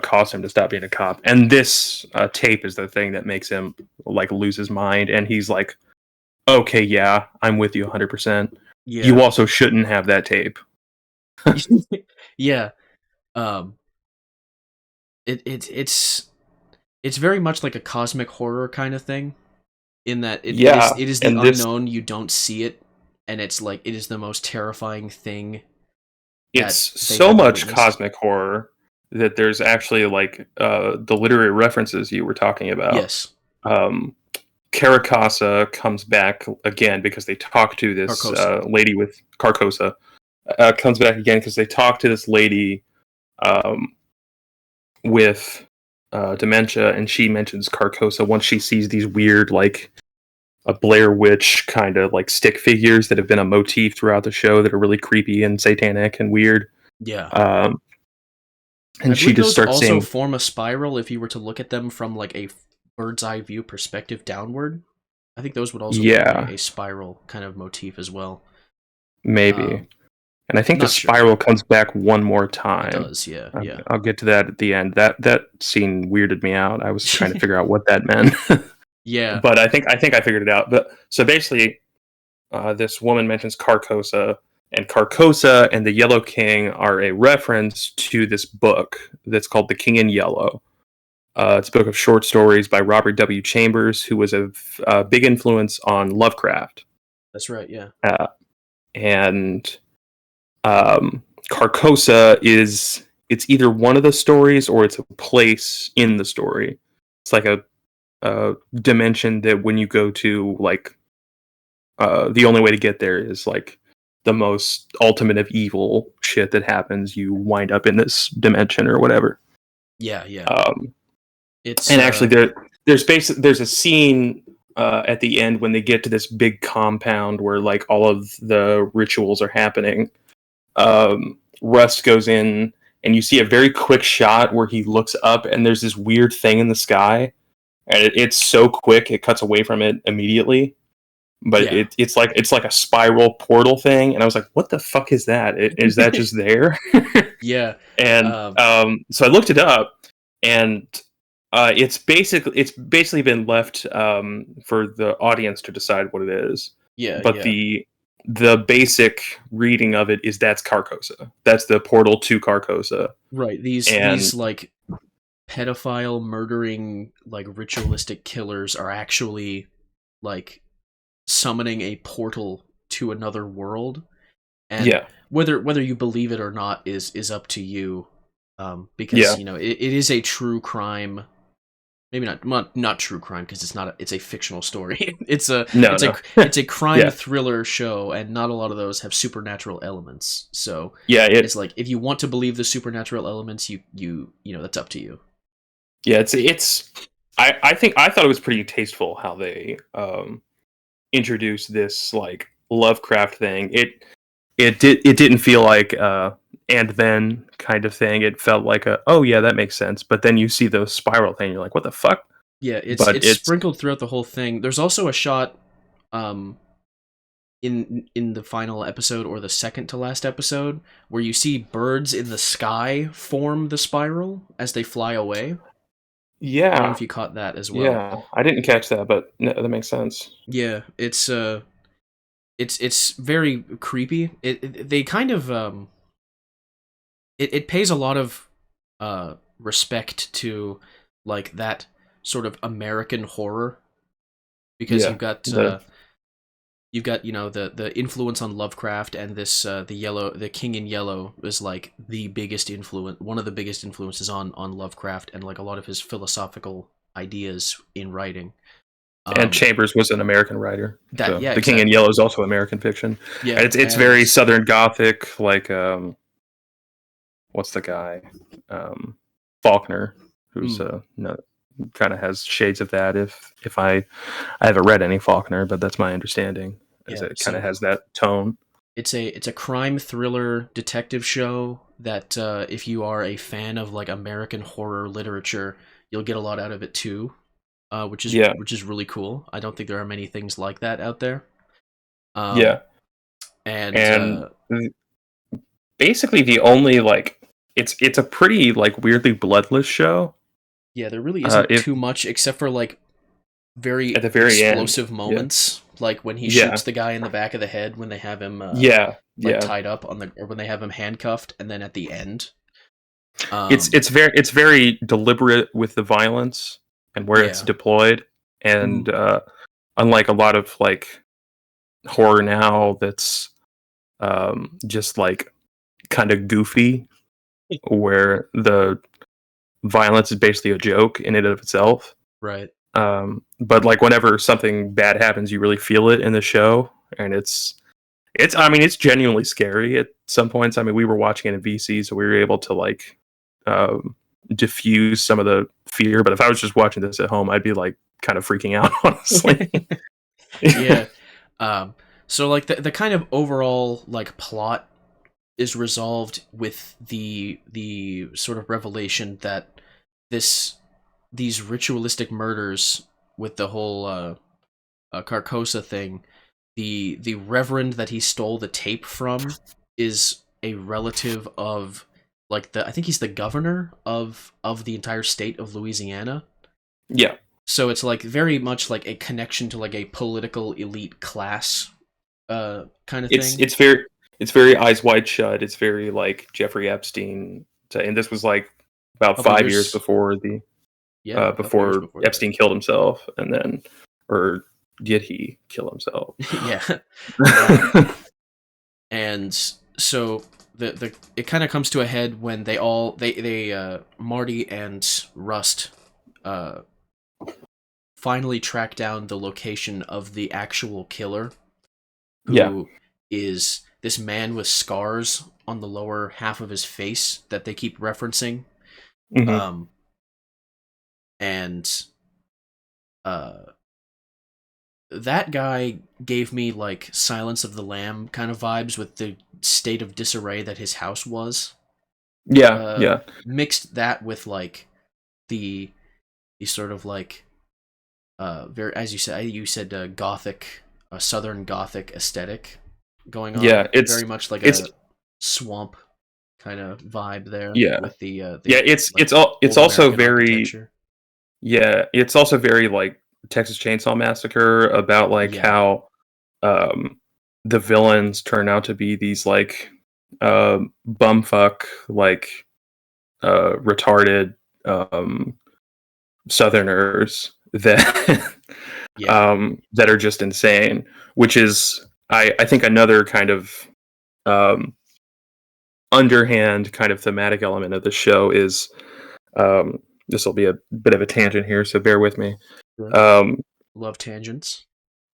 caused him to stop being a cop. And this tape is the thing that makes him like lose his mind, and he's like, "Okay, yeah, I'm with you 100%. Yeah. You also shouldn't have that tape." Yeah. Um it's very much like a cosmic horror kind of thing, in that Yeah, it is the and this unknown, you don't see it, and it's like it is the most terrifying thing it's that they've so ever much witnessed. cosmic horror that there's actually like the literary references you were talking about. Yes. Um, Caracasa comes back again because they talk to this Carcosa. lady with Carcosa. Comes back again because they talk to this lady um, with dementia, and she mentions Carcosa once she sees these weird, like, a Blair Witch kind of like stick figures that have been a motif throughout the show that are really creepy and satanic and weird. Yeah. Um, I and she believe just those starts also saying, form a spiral if you were to look at them from like a bird's eye view perspective downward. I think those would also form yeah, a spiral kind of motif as well. maybe. And I think the Not sure. spiral comes back one more It time. does, yeah, yeah. I'll get to that at the end. That scene weirded me out. I was trying to figure out what that meant, Yeah. but I think I figured it out. But so basically, this woman mentions Carcosa, and Carcosa and the Yellow King are a reference to this book that's called The King in Yellow. It's a book of short stories by Robert W. Chambers, who was a big influence on Lovecraft. That's right, yeah. And Carcosa it's either one of the stories or it's a place in the story. It's like a dimension that when you go to, like, the only way to get there is like the most ultimate of evil shit that happens. You wind up in this dimension or whatever. Yeah, yeah. It's And actually, there's a scene at the end when they get to this big compound where like all of the rituals are happening. Rust goes in, and you see a very quick shot where he looks up, and there's this weird thing in the sky, and it's so quick it cuts away from it immediately. But yeah. it's like a spiral portal thing, and I was like, "What the fuck is that? Is that just there?" Yeah. And so I looked it up, and it's basically been left for the audience to decide what it is. Yeah, But yeah. the basic reading of it is that's Carcosa. That's the portal to Carcosa. Right. And These like pedophile murdering like ritualistic killers are actually like summoning a portal to another world, and yeah, whether you believe it or not is up to you, because yeah, it is a true crime. Maybe not true crime, because it's a fictional story. it's a no, it's no, a it's a crime yeah, thriller show, and not a lot of those have supernatural elements. So yeah. it's like, if you want to believe the supernatural elements, you that's up to you. Yeah, it's. I thought it was pretty tasteful how they introduced this like Lovecraft thing. It didn't feel like and then kind of thing. It felt like oh yeah, that makes sense. But then you see the spiral thing, you're like, what the fuck? Yeah, But it's sprinkled throughout the whole thing. There's also a shot, um, in the final episode or the second to last episode where you see birds in the sky form the spiral as they fly away. I don't know Yeah, if you caught that as well. yeah. I didn't catch that, but no, that makes sense. Yeah, it's very creepy. They kind of it pays a lot of respect to like that sort of American horror because Yeah, the you've got, you know, the influence on Lovecraft, and this the King in Yellow is like the biggest influence, one of the biggest influences on Lovecraft and like a lot of his philosophical ideas in writing. and Um, Chambers was an American writer, that so yeah, The King in exactly. Yellow is also American fiction. And Yeah, it's and very Southern Gothic, like what's the guy, Faulkner, who's mm, no, kind of has shades of that. If I haven't read any Faulkner, but that's my understanding, is yeah. it kind of So has that tone. it's a crime thriller detective show that if you are a fan of like American horror literature, you'll get a lot out of it too. Yeah, Which is really cool. I don't think there are many things like that out there. Um, yeah, and and basically the only like it's a pretty like weirdly bloodless show. yeah, there really isn't If too much except for like at very the very end, explosive yeah, moments, like when he yeah, shoots the guy in the back of the head when they have him yeah, like yeah. tied up on the, or when they have him handcuffed, and then at the end, It's um, it's very deliberate with the violence and where it's yeah, deployed, mm, and unlike a lot of like horror now, that's just like kind of goofy, where the violence is basically a joke in and of itself. right, But like whenever something bad happens, you really feel it in the show, and it's I mean it's genuinely scary at some points. I mean we were watching it in VC, so we were able to like um, diffuse some of the fear. But if I was just watching this at home, I'd be like kind of freaking out, honestly. yeah. Um, so like the kind of overall like plot is resolved with the sort of revelation that this these ritualistic murders with the whole Carcosa thing, the reverend that he stole the tape from is a relative of like the, I think he's the governor of the entire state of Louisiana. Yeah, So it's like very much like a connection to like a political elite class kind of it's thing. it's very it's very Eyes Wide Shut. It's very like Jeffrey Epstein, and this was like about Couple 5 years years, before the yeah, a couple years before before that. Epstein killed himself, and then or did he kill himself? Yeah. um and so the it kind of comes to a head when they Marty and Rust uh finally track down the location of the actual killer, Yeah. who is this man with scars on the lower half of his face that they keep referencing. Hmm. um and uh that guy gave me like Silence of the Lamb kind of vibes with the state of disarray that his house was. Yeah. Yeah. Mixed that with like the the sort of like very, as you said gothic, southern gothic aesthetic going Yeah. on, very much like It's a swamp kind of vibe there yeah. with Yeah. the like It's old also American very architecture. yeah. It's also very like Texas Chainsaw Massacre about like Yeah, how um the villains turn out to be these like bumfuck like retarded um southerners that yeah, that are just insane, which is I think another kind of um underhand kind of thematic element of the show is this will be a bit of a tangent here, so bear with me. sure. um Love tangents.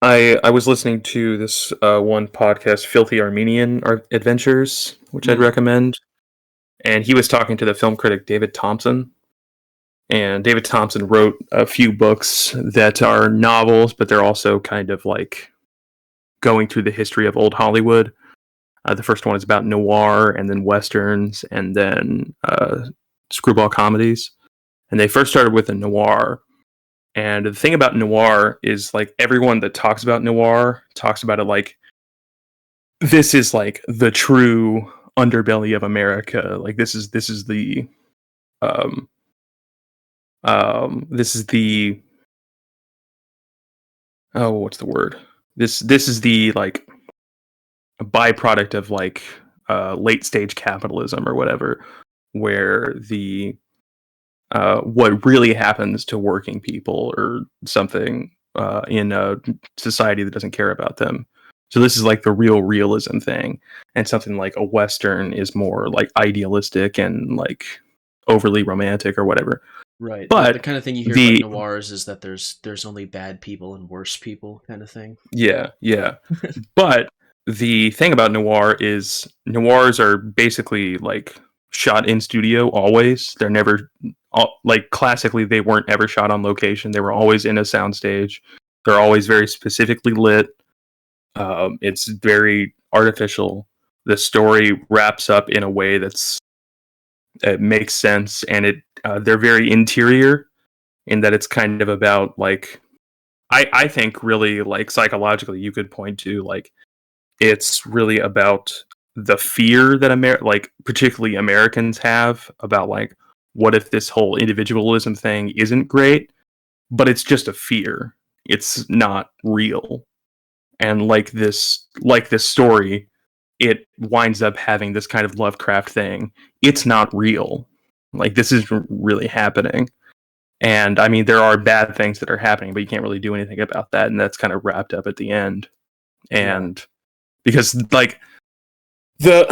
I was listening to this one podcast, Filthy Armenian Adventures, which I'd Mm, recommend, and he was talking to the film critic David Thompson. And David Thompson wrote a few books that are novels, but they're also kind of like going through the history of old Hollywood. The first one is about noir, and then westerns, and then screwball comedies. And they first started with a noir. And the thing about noir is like everyone that talks about noir talks about it like this is like the true underbelly of America. Like this is the um this is the oh, what's the word? This is the like byproduct of like late stage capitalism or whatever, where the what really happens to working people or something in a society that doesn't care about them. So this is like the real realism thing, and something like a Western is more like idealistic and like overly romantic or whatever. Right. The But kind of thing you hear about the noirs is that there's only bad people and worse people kind of thing. yeah, yeah. But the thing about noir is noirs are basically like shot in studio always. They're never like classically they weren't ever shot on location. They were always in a soundstage. They're always very specifically lit. It's very artificial. The story wraps up in a way it makes sense, and they're very interior in that it's kind of about like I think really like psychologically you could point to like it's really about the fear that like particularly Americans have about like what if this whole individualism thing isn't great, but it's just a fear. It's not real. And like this story, it winds up having this kind of Lovecraft thing. It's not real. Like this is really happening. And I mean there are bad things that are happening, but you can't really do anything about that, and that's kind of wrapped up at the end. Yeah. And because like the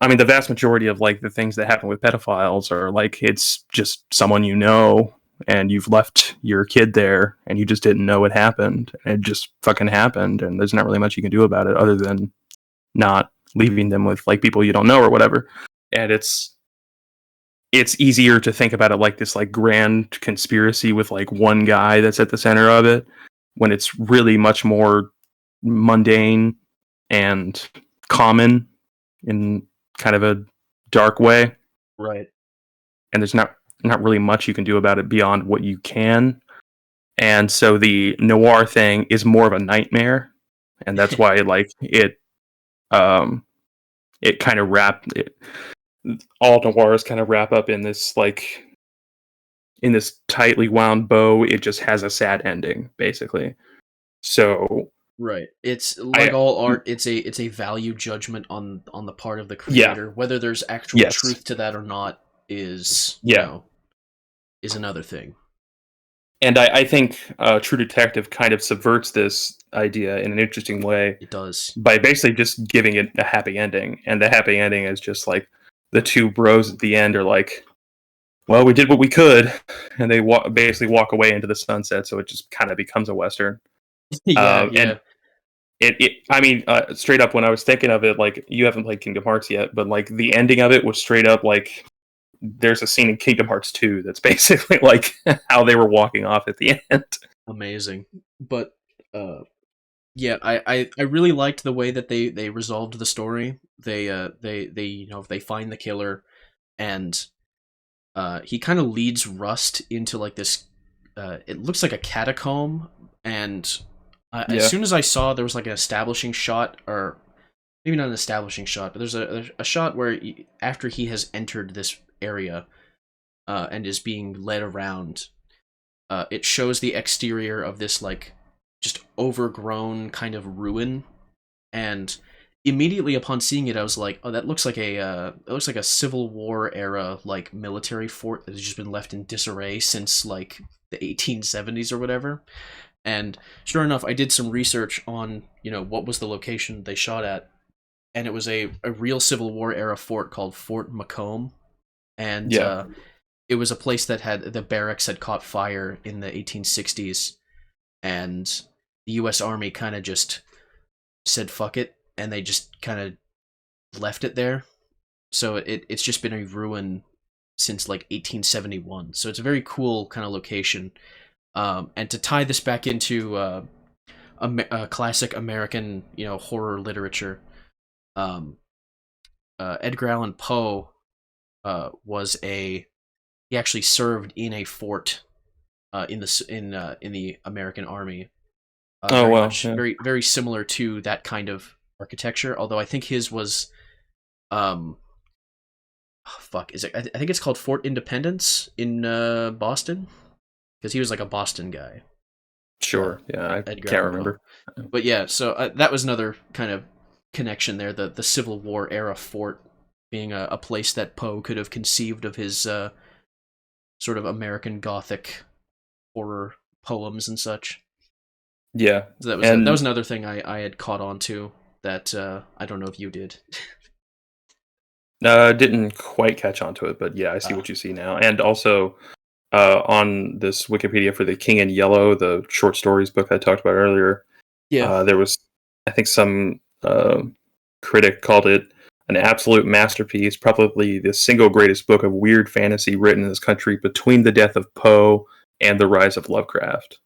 I mean the vast majority of like the things that happen with pedophiles are like it's just someone you know and you've left your kid there and you just didn't know it happened, and it just fucking happened, and there's not really much you can do about it other than not leaving them with like people you don't know or whatever. And it's easier to think about it like this like grand conspiracy with like one guy that's at the center of it, when it's really much more mundane and common in kind of a dark way, Right. and there's not really much you can do about it beyond what you can. And so the noir thing is more of a nightmare, and that's why like um it kind of all noirs kind of wrap up in this like in this tightly wound bow. It just has a sad ending basically. So Right. It's like I all art, it's a value judgment on the part of the yeah, creator. Whether there's actual yes, truth to that or not is, yeah. is another thing. And I think True Detective kind of subverts this idea in an interesting way It does. by basically just giving it a happy ending. And the happy ending is just like the two bros at the end are like, well, we did what we could. And they basically walk away into the sunset. So it just kind of becomes a Western. Yeah, And yeah. I mean, straight up, when I was thinking of it, like, you haven't played Kingdom Hearts yet, but like the ending of it was straight up like, there's a scene in Kingdom Hearts 2 that's basically like how they were walking off at the end. Amazing. But yeah, I really liked the way that they resolved the story. They they find the killer, and he kind of leads Rust into like this it looks like a catacomb, and as Yeah. soon as I saw there was like an establishing shot, or maybe not an establishing shot, but there's a shot where after he has entered this area and is being led around, it shows the exterior of this like just overgrown kind of ruin, and immediately upon seeing it I was like, oh, that looks like it looks like a Civil War era like military fort that has just been left in disarray since like the 1870s or whatever. And sure enough, I did some research on, what was the location they shot at, and it was a real Civil War era fort called Fort Macomb. And Yeah. it was a place that had the barracks had caught fire in the 1860s, and the U.S. Army kind of just said fuck it, and they just kind of left it there. So it's just been a ruin since like 1871. So it's a very cool kind of location. And to tie this back into classic American, horror literature, Edgar Allan Poe he actually served in a fort in the American Army. Oh Very well. much, Yeah. very very similar to that kind of architecture. Although I think his was, fuck, is it? I think it's called Fort Independence in Boston, because he was like a Boston guy. Sure. Yeah, I Edgar can't Allan Poe. remember. But yeah, so that was another kind of connection there. The Civil War era fort being a place that Poe could have conceived of his sort of American Gothic horror poems and such. Yeah, So that and was another thing I had caught on to that I don't know if you did. didn't quite catch on to it, but yeah, I see Uh, what you see now. And also, on this Wikipedia for the King in Yellow, the short stories book I talked about earlier, yeah, there was, I think, some critic called it an absolute masterpiece, probably the single greatest book of weird fantasy written in this country between the death of Poe and the rise of Lovecraft.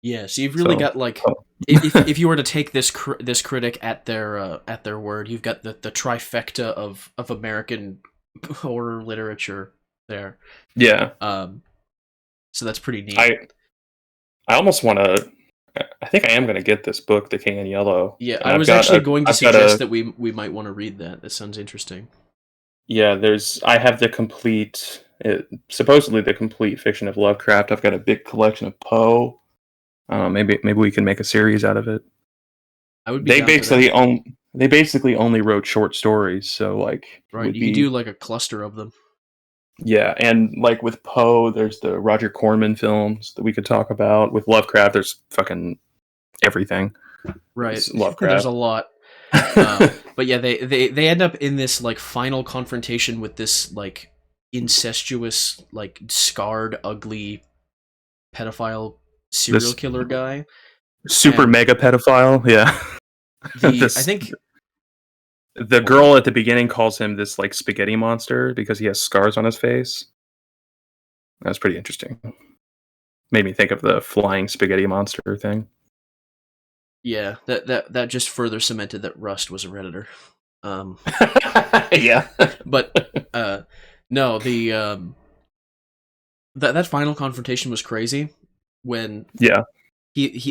yeah. So you've really So, got like, oh. if you were to take this this critic at their word, you've got the trifecta of American horror literature there. Yeah, So that's pretty neat. I almost want to. I think I am going to get this book, The King in Yellow. Yeah, And I was actually going to suggest that we might want to read that. That sounds interesting. Yeah, I have the complete, supposedly the complete fiction of Lovecraft. I've got a big collection of Poe. Maybe we can make a series out of it. I would be down for that. They basically only wrote short stories, so like Right, you could do like a cluster of them. yeah, and like with Poe, there's the Roger Corman films that we could talk about. With Lovecraft, there's fucking everything. Right, It's Lovecraft. there's a lot. But yeah, they end up in this like final confrontation with this like incestuous, like scarred, ugly pedophile serial killer guy. Super mega pedophile, yeah. I think the girl at the beginning calls him this like spaghetti monster because he has scars on his face. That's pretty interesting. Made me think of the flying spaghetti monster thing. Yeah, that just further cemented that Rust was a Redditor. Yeah. But no, that final confrontation was crazy when yeah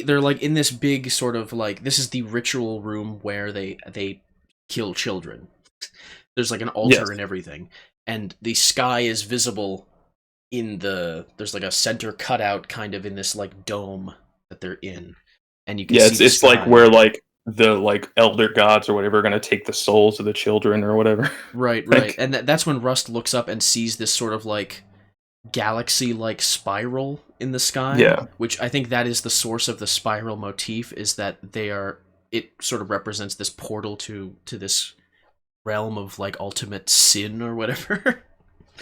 they're like in this big sort of like, this is the ritual room where they kill children. There's like an altar and everything, and the sky is visible there's like a center cutout kind of in this like dome that they're in, and you can see it's like where like the like elder gods or whatever are going to take the souls of the children or whatever. Right. Like, And that's when Rust looks up and sees this sort of like galaxy like spiral in the sky. Yeah. Which I think that is the source of the spiral motif, is that it sort of represents this portal to this realm of like ultimate sin or whatever.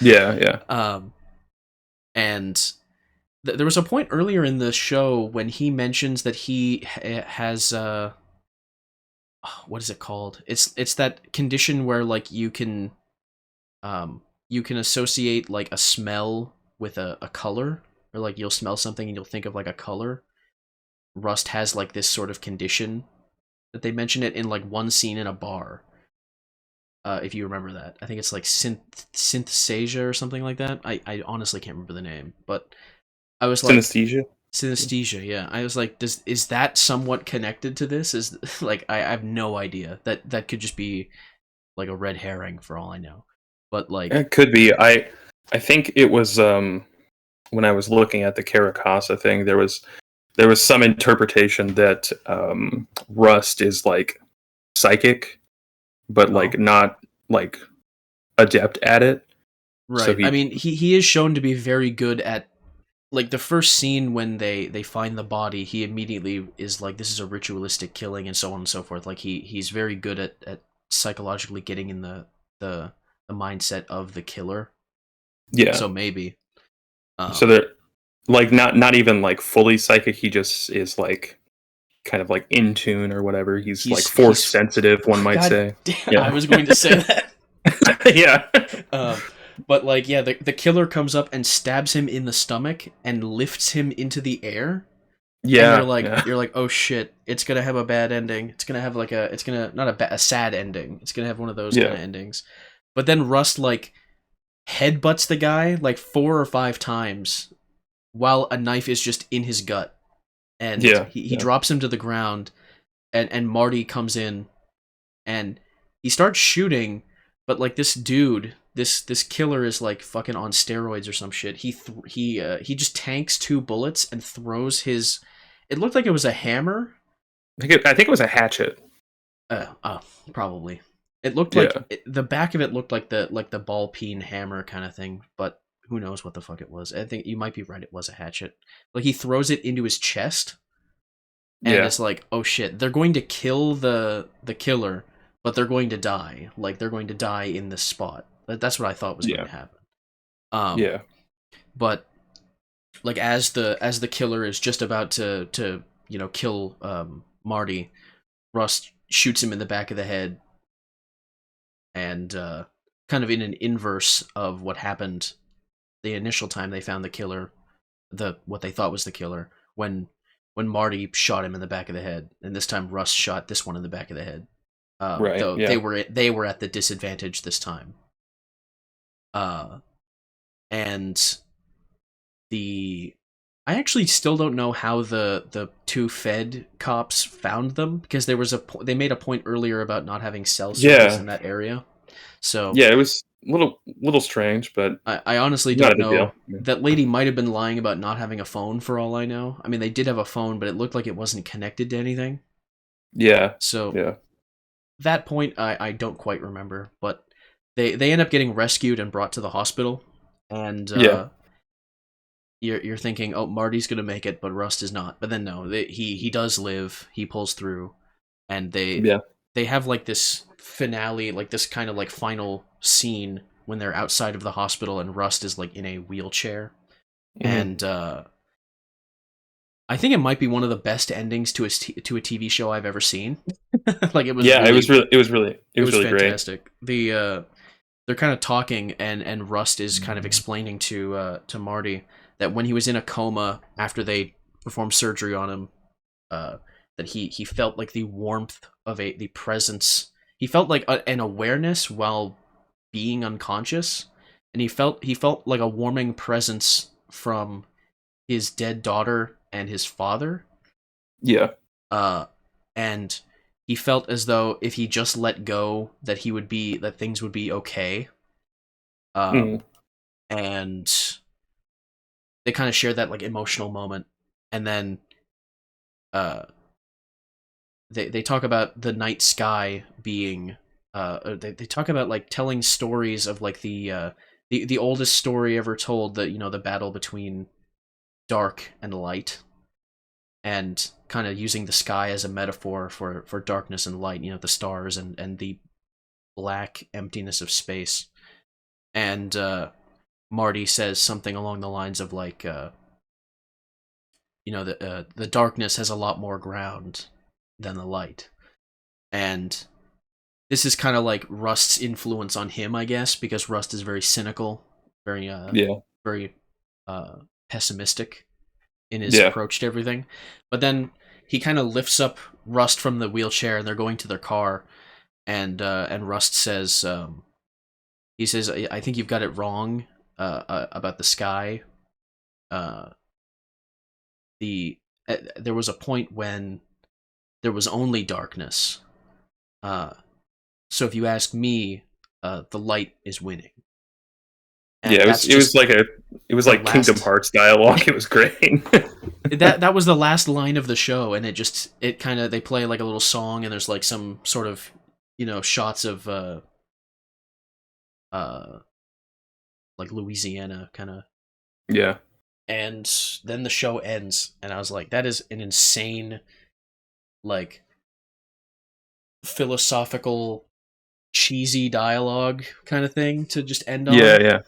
Yeah. And there was a point earlier in the show when he mentions that he has what is it called? It's that condition where like you can associate like a smell with a color, or like you'll smell something and you'll think of like a color. Rust has like this sort of condition that they mention it in like one scene in a bar. If you remember that, I think it's like synthesia or something like that. I honestly can't remember the name, but I was like synesthesia. Yeah, I was like, is that somewhat connected to this? Is like I have no idea. That could just be like a red herring for all I know. But like it could be. I think it was when I was looking at the Caracasa thing, there was some interpretation that Rust is like psychic, but like not like adept at it. Right. So I mean, he is shown to be very good at, like, the first scene when they find the body, he immediately is like, this is a ritualistic killing and so on and so forth. Like he's very good at psychologically getting in the mindset of the killer. Yeah. So maybe. So they're like not even like fully psychic. He just is like kind of like in tune or whatever. He's like force sensitive, one might say. Damn, yeah. I was going to say that. Yeah. But like, yeah, the killer comes up and stabs him in the stomach and lifts him into the air. Yeah. And you're like, oh shit, it's gonna have a bad ending. It's gonna have like a sad ending. It's gonna have one of those kind of endings. But then Rust like headbutts the guy like 4 or 5 times while a knife is just in his gut. And he drops him to the ground, and Marty comes in and he starts shooting, but like this dude, this killer is like fucking on steroids or some shit. He just tanks 2 bullets and throws his. It looked like it was a hammer. I think it was a hatchet. Probably. It looked like Yeah. the back of it looked like the ball peen hammer kind of thing, but who knows what the fuck it was. I think you might be right. It was a hatchet. Like he throws it into his chest, and Yeah. it's like, oh shit, they're going to kill the killer, but they're going to die. Like they're going to die in this spot. That's what I thought was going Yeah. to happen. Yeah. But like as the killer is just about to kill Marty, Rust shoots him in the back of the head, and kind of in an inverse of what happened the initial time they found the killer, what they thought was the killer, when Marty shot him in the back of the head, and this time Russ shot this one in the back of the head. Right. Though Yeah. they were at the disadvantage this time. And I actually still don't know how the 2 Fed cops found them, because they made a point earlier about not having cell service Yeah. in that area. So Yeah. It was a little strange, but I honestly not a don't big know. deal. Yeah. That lady might have been lying about not having a phone for all I know. I mean, they did have a phone, but it looked like it wasn't connected to anything. Yeah. So Yeah. that point, I don't quite remember. But they end up getting rescued and brought to the hospital. And Yeah. you're thinking, oh, Marty's gonna make it, but Rust is not. But then no, he does live. He pulls through, and Yeah. they have like this finale, like this kind of like final scene when they're outside of the hospital and Rust is like in a wheelchair. Mhm. And I think it might be one of the best endings to a TV show I've ever seen. Like it was Yeah. really It was really great. fantastic. They're kind of talking, and Rust is kind of explaining to Marty that when he was in a coma after they performed surgery on him, that he felt like the warmth of the presence. He felt like an awareness while being unconscious, and he felt like a warming presence from his dead daughter and his father. Yeah. Uh, and he felt as though if he just let go, that things would be okay. Mhm. And they kind of share that like emotional moment, and then uh, they talk about the night sky being they talk about like telling stories of like the oldest story ever told, that the battle between dark and light, and kind of using the sky as a metaphor for darkness and light, the stars and the black emptiness of space. And Marty says something along the lines of like the darkness has a lot more ground than the light. And this is kind of like Rust's influence on him, I guess, because Rust is very cynical, very Yeah. very pessimistic in his Yeah. approach to everything. But then he kind of lifts up Rust from the wheelchair, and they're going to their car, and Rust says, he says, I think you've got it wrong about the sky. Uh, there was a point when there was only darkness. So if you ask me, the light is winning. And Yeah. that's It was just like the Kingdom last. Hearts dialogue. It was great. That was the last line of the show, and it kind of, they play like a little song, and there's like some sort of shots of uh like Louisiana kind of, Yeah. and then the show ends, and I was like, that is an insane, like, philosophical, cheesy dialogue kind of thing to just end Yeah. on. Yeah.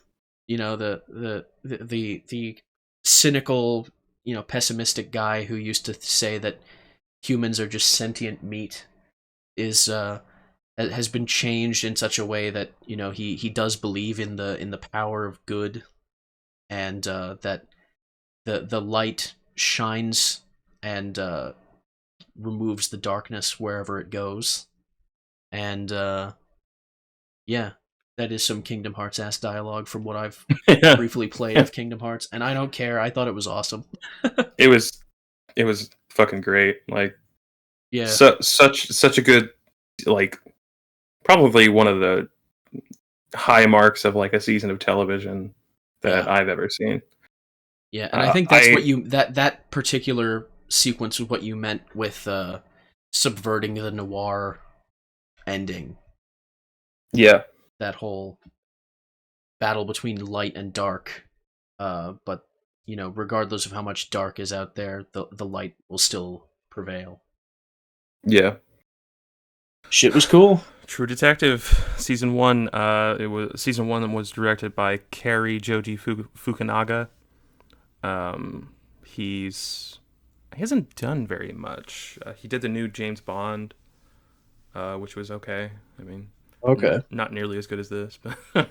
The cynical, pessimistic guy who used to say that humans are just sentient meat is has been changed in such a way that he does believe in the power of good, and that the light shines and removes the darkness wherever it goes. And yeah, that is some Kingdom Hearts ass dialogue from what I've Yeah. briefly played of Kingdom Hearts, and I don't care. I thought it was awesome. It was fucking great. Like Yeah, such a good like probably one of the high marks of like a season of television that Yeah. I've ever seen. Yeah, and I think that's what you that particular sequence was what you meant with subverting the noir ending. Yeah, That whole battle between light and dark. But regardless of how much dark is out there, the light will still prevail. yeah. Shit was cool. True Detective season one. It was season one that was directed by Cary Joji Fukunaga. He's he hasn't done very much. He did the new James Bond, which was okay. I mean, Okay. not nearly as good as this, but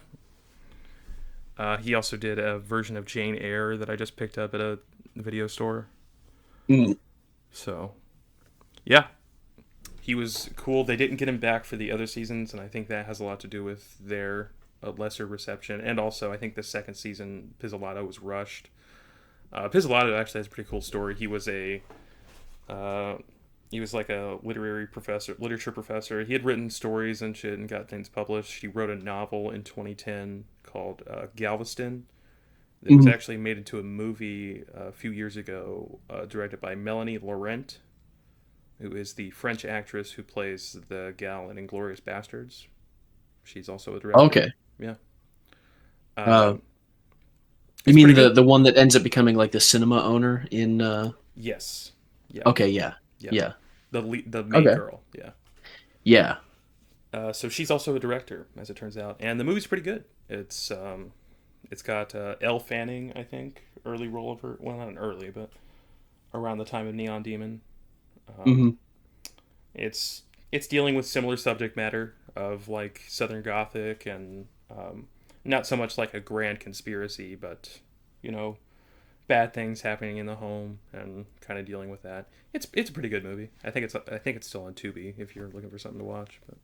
he also did a version of Jane Eyre that I just picked up at a video store. Mm. So, yeah, he was cool. They didn't get him back for the other seasons, and I think that has a lot to do with their lesser reception. And also, I think the second season, Pizzolatto was rushed. Pizzolatto actually has a pretty cool story. Uh, he was like a literature professor. He had written stories and shit and got things published. He wrote a novel in 2010 called Galveston. It was actually made into a movie a few years ago, directed by Melanie Laurent, who is the French actress who plays the gal in Inglourious Bastards. She's also a director. Okay. Yeah. Uh, you It's mean pretty the good. the one that ends up becoming like the cinema owner in? Yes. Yeah. Okay. Yeah. Yeah. Yeah. The main Okay. girl. Yeah. Yeah. So she's also a director, as it turns out, and the movie's pretty good. It's got Elle Fanning, I think, early role of her. Well, not an early, but around the time of Neon Demon. hmm Um, it's it's dealing with similar subject matter of like Southern Gothic and not so much like a grand conspiracy, but you know, bad things happening in the home and kind of dealing with that. It's a pretty good movie. I think it's still on Tubi if you're looking for something to watch. But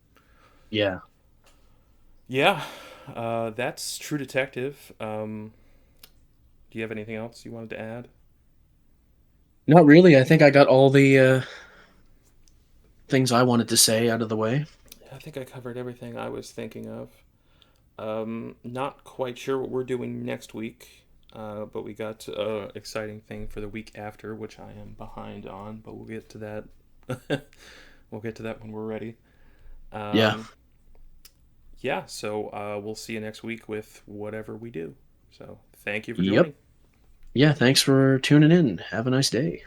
Yeah. yeah, that's True Detective. Do you have anything else you wanted to add? Not really. I think I got all the things I wanted to say out of the way. I think I covered everything I was thinking of. Not quite sure what we're doing next week, but we got an exciting thing for the week after, which I am behind on, but we'll get to that. We'll get to that when we're ready. Yeah. Um, yeah, so we'll see you next week with whatever we do. So thank you for Yep. joining. Yeah. Thanks for tuning in. Have a nice day.